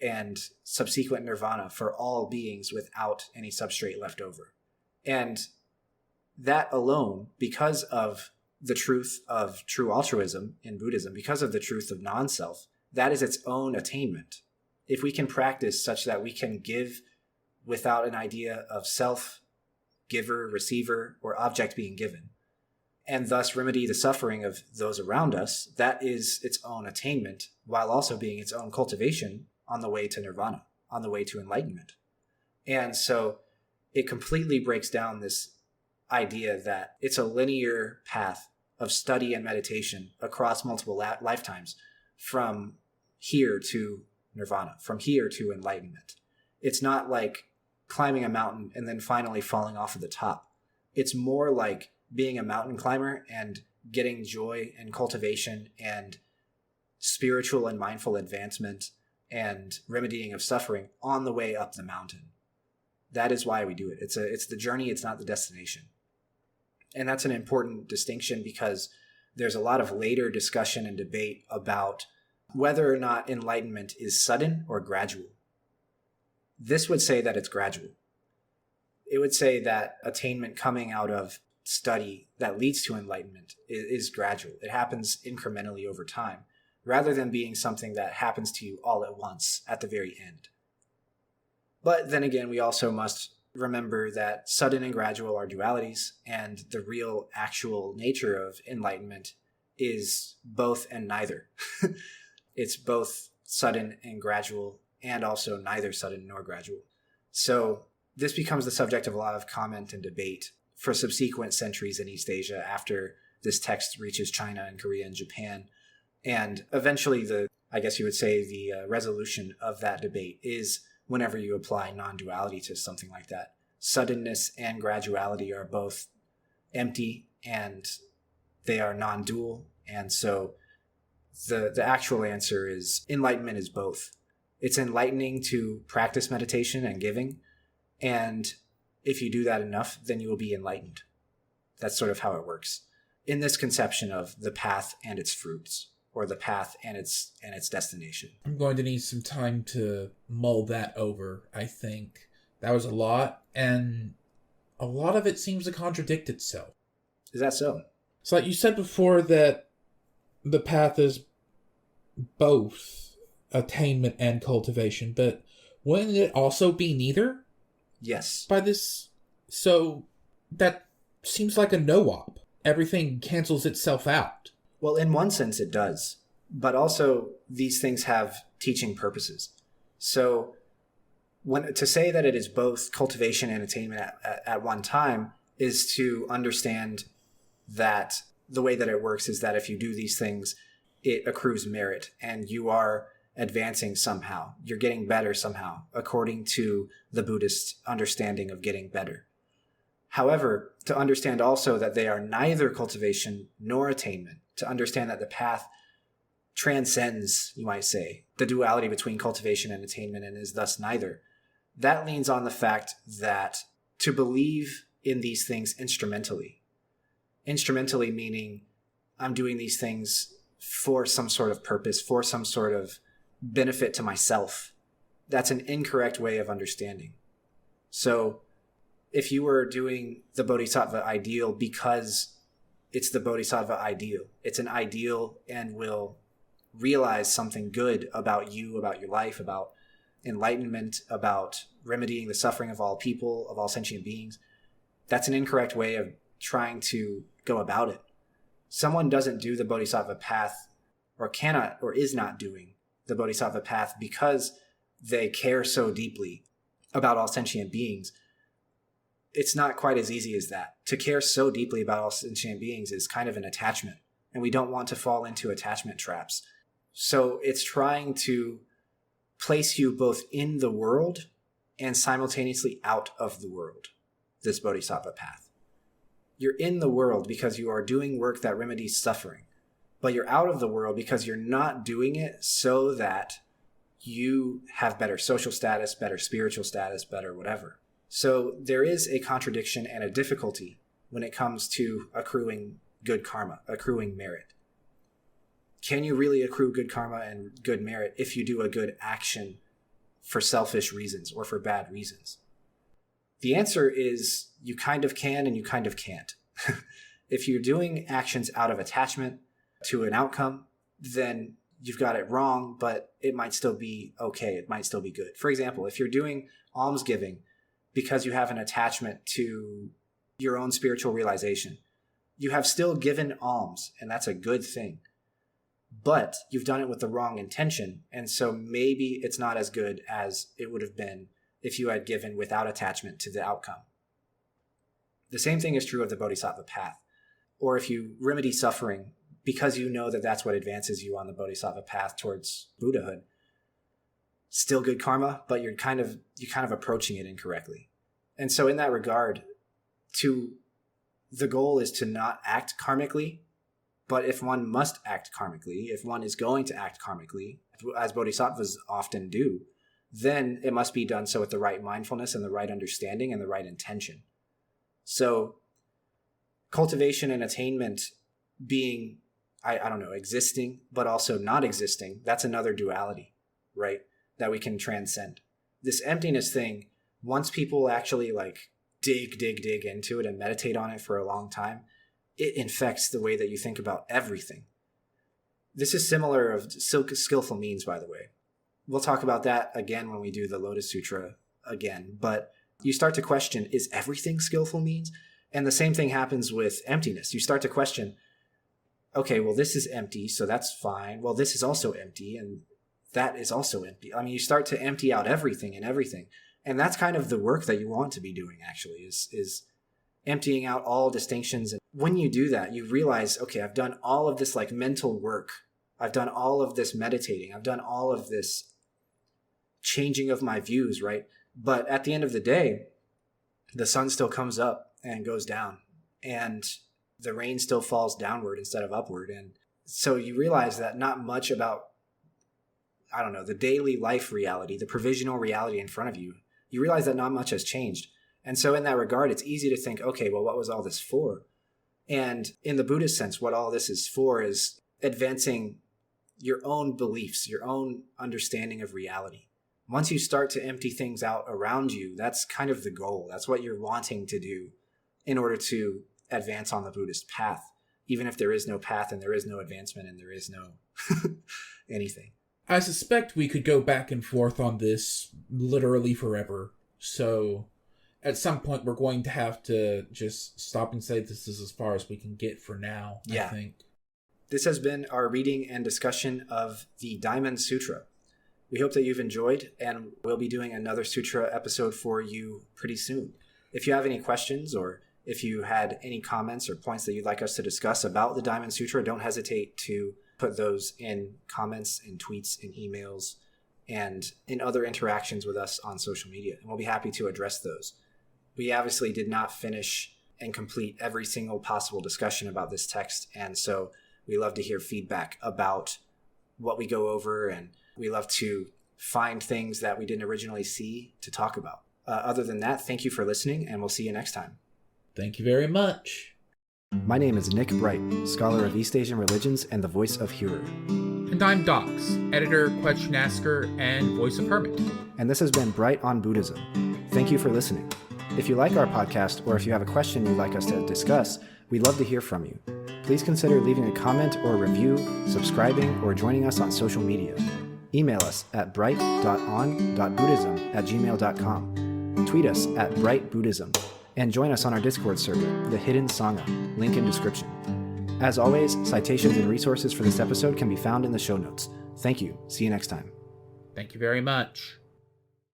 and subsequent nirvana for all beings without any substrate left over. And that alone, because of the truth of true altruism in Buddhism, because of the truth of non-self, that is its own attainment. If we can practice such that we can give without an idea of self, giver, receiver, or object being given, and thus remedy the suffering of those around us, that is its own attainment, while also being its own cultivation on the way to nirvana, on the way to enlightenment. And so it completely breaks down this idea that it's a linear path of study and meditation across multiple lifetimes from here to nirvana, from here to enlightenment. It's not like climbing a mountain and then finally falling off of the top. It's more like being a mountain climber and getting joy and cultivation and spiritual and mindful advancement and remedying of suffering on the way up the mountain. That is why we do it. It's the journey, it's not the destination. And that's an important distinction because there's a lot of later discussion and debate about whether or not enlightenment is sudden or gradual. This would say that it's gradual. It would say that attainment coming out of study that leads to enlightenment is gradual. It happens incrementally over time, rather than being something that happens to you all at once at the very end. But then again, we also must remember that sudden and gradual are dualities, and the real actual nature of enlightenment is both and neither. It's both sudden and gradual, and also neither sudden nor gradual. So this becomes the subject of a lot of comment and debate for subsequent centuries in East Asia after this text reaches China and Korea and Japan. And eventually the resolution of that debate is whenever you apply non-duality to something like that. Suddenness and graduality are both empty and they are non-dual. And so the actual answer is enlightenment is both. It's enlightening to practice meditation and giving. And if you do that enough, then you will be enlightened. That's sort of how it works in this conception of the path and its fruits, or the path and its destination. I'm going to need some time to mull that over, I think. That was a lot, and a lot of it seems to contradict itself. Is that so? So like you said before that the path is both attainment and cultivation, but wouldn't it also be neither? Yes. By this, so that seems like a no-op. Everything cancels itself out. Well, in one sense it does, but also these things have teaching purposes. So to say that it is both cultivation and attainment at one time is to understand that the way that it works is that if you do these things, it accrues merit and you are advancing somehow. You're getting better somehow, according to the Buddhist understanding of getting better. However, to understand also that they are neither cultivation nor attainment, to understand that the path transcends, you might say, the duality between cultivation and attainment and is thus neither, that leans on the fact that to believe in these things instrumentally meaning I'm doing these things for some sort of purpose, for some sort of benefit to myself, that's an incorrect way of understanding. So if you were doing the Bodhisattva ideal because it's the Bodhisattva ideal, it's an ideal and will realize something good about you, about your life, about enlightenment, about remedying the suffering of all people, of all sentient beings, that's an incorrect way of trying to go about it. Someone doesn't do the Bodhisattva path or cannot or is not doing the Bodhisattva path because they care so deeply about all sentient beings. It's not quite as easy as that. To care so deeply about all sentient beings is kind of an attachment, and we don't want to fall into attachment traps. So it's trying to place you both in the world and simultaneously out of the world, this Bodhisattva path. You're in the world because you are doing work that remedies suffering, but you're out of the world because you're not doing it so that you have better social status, better spiritual status, better whatever. So there is a contradiction and a difficulty when it comes to accruing good karma, accruing merit. Can you really accrue good karma and good merit if you do a good action for selfish reasons or for bad reasons? The answer is you kind of can and you kind of can't. If you're doing actions out of attachment to an outcome, then you've got it wrong, but it might still be okay. It might still be good. For example, if you're doing almsgiving because you have an attachment to your own spiritual realization, you have still given alms, and that's a good thing. But you've done it with the wrong intention, and so maybe it's not as good as it would have been if you had given without attachment to the outcome. The same thing is true of the Bodhisattva path. Or if you remedy suffering because you know that that's what advances you on the Bodhisattva path towards Buddhahood, still good karma, but you're kind of approaching it incorrectly. And so in that regard, the goal is to not act karmically, but if one must act karmically, if one is going to act karmically, as bodhisattvas often do, then it must be done so with the right mindfulness and the right understanding and the right intention. So cultivation and attainment being, existing, but also not existing, that's another duality, right? That we can transcend. This emptiness thing, once people actually dig into it and meditate on it for a long time, it infects the way that you think about everything. This is similar of skillful means, by the way. We'll talk about that again when we do the Lotus Sutra again, but you start to question, is everything skillful means? And the same thing happens with emptiness. You start to question, okay, well, this is empty, so that's fine. Well, this is also empty, and that is also empty. I mean, you start to empty out everything and everything. And that's kind of the work that you want to be doing, actually, is emptying out all distinctions. And when you do that, you realize, okay, I've done all of this like mental work. I've done all of this meditating. I've done all of this changing of my views, right? But at the end of the day, the sun still comes up and goes down, and the rain still falls downward instead of upward. And so you realize that not much about, I don't know, the daily life reality, the provisional reality in front of you, you realize that not much has changed. And so in that regard, it's easy to think, okay, well, what was all this for? And in the Buddhist sense, what all this is for is advancing your own beliefs, your own understanding of reality. Once you start to empty things out around you, that's kind of the goal. That's what you're wanting to do in order to advance on the Buddhist path, even if there is no path and there is no advancement and there is no anything. I suspect we could go back and forth on this literally forever. So at some point, we're going to have to just stop and say this is as far as we can get for now, I think. This has been our reading and discussion of the Diamond Sutra. We hope that you've enjoyed, and we'll be doing another sutra episode for you pretty soon. If you have any questions, or if you had any comments or points that you'd like us to discuss about the Diamond Sutra, don't hesitate to put those in comments, in tweets, in emails, and in other interactions with us on social media, and we'll be happy to address those. We obviously did not finish and complete every single possible discussion about this text, and so we love to hear feedback about what we go over, and we love to find things that we didn't originally see to talk about. Other than that, thank you for listening, and we'll see you next time. Thank you very much. My name is Nick Bright, scholar of East Asian religions and the voice of Hearer. And I'm Docs, editor, question asker, and voice of Hermit. And this has been Bright on Buddhism. Thank you for listening. If you like our podcast, or if you have a question you'd like us to discuss, we'd love to hear from you. Please consider leaving a comment or review, subscribing, or joining us on social media. Email us at bright.on.buddhism@gmail.com. Tweet us at brightbuddhism. And join us on our Discord server, the Hidden Sangha, link in description. As always, citations and resources for this episode can be found in the show notes. Thank you. See you next time. Thank you very much.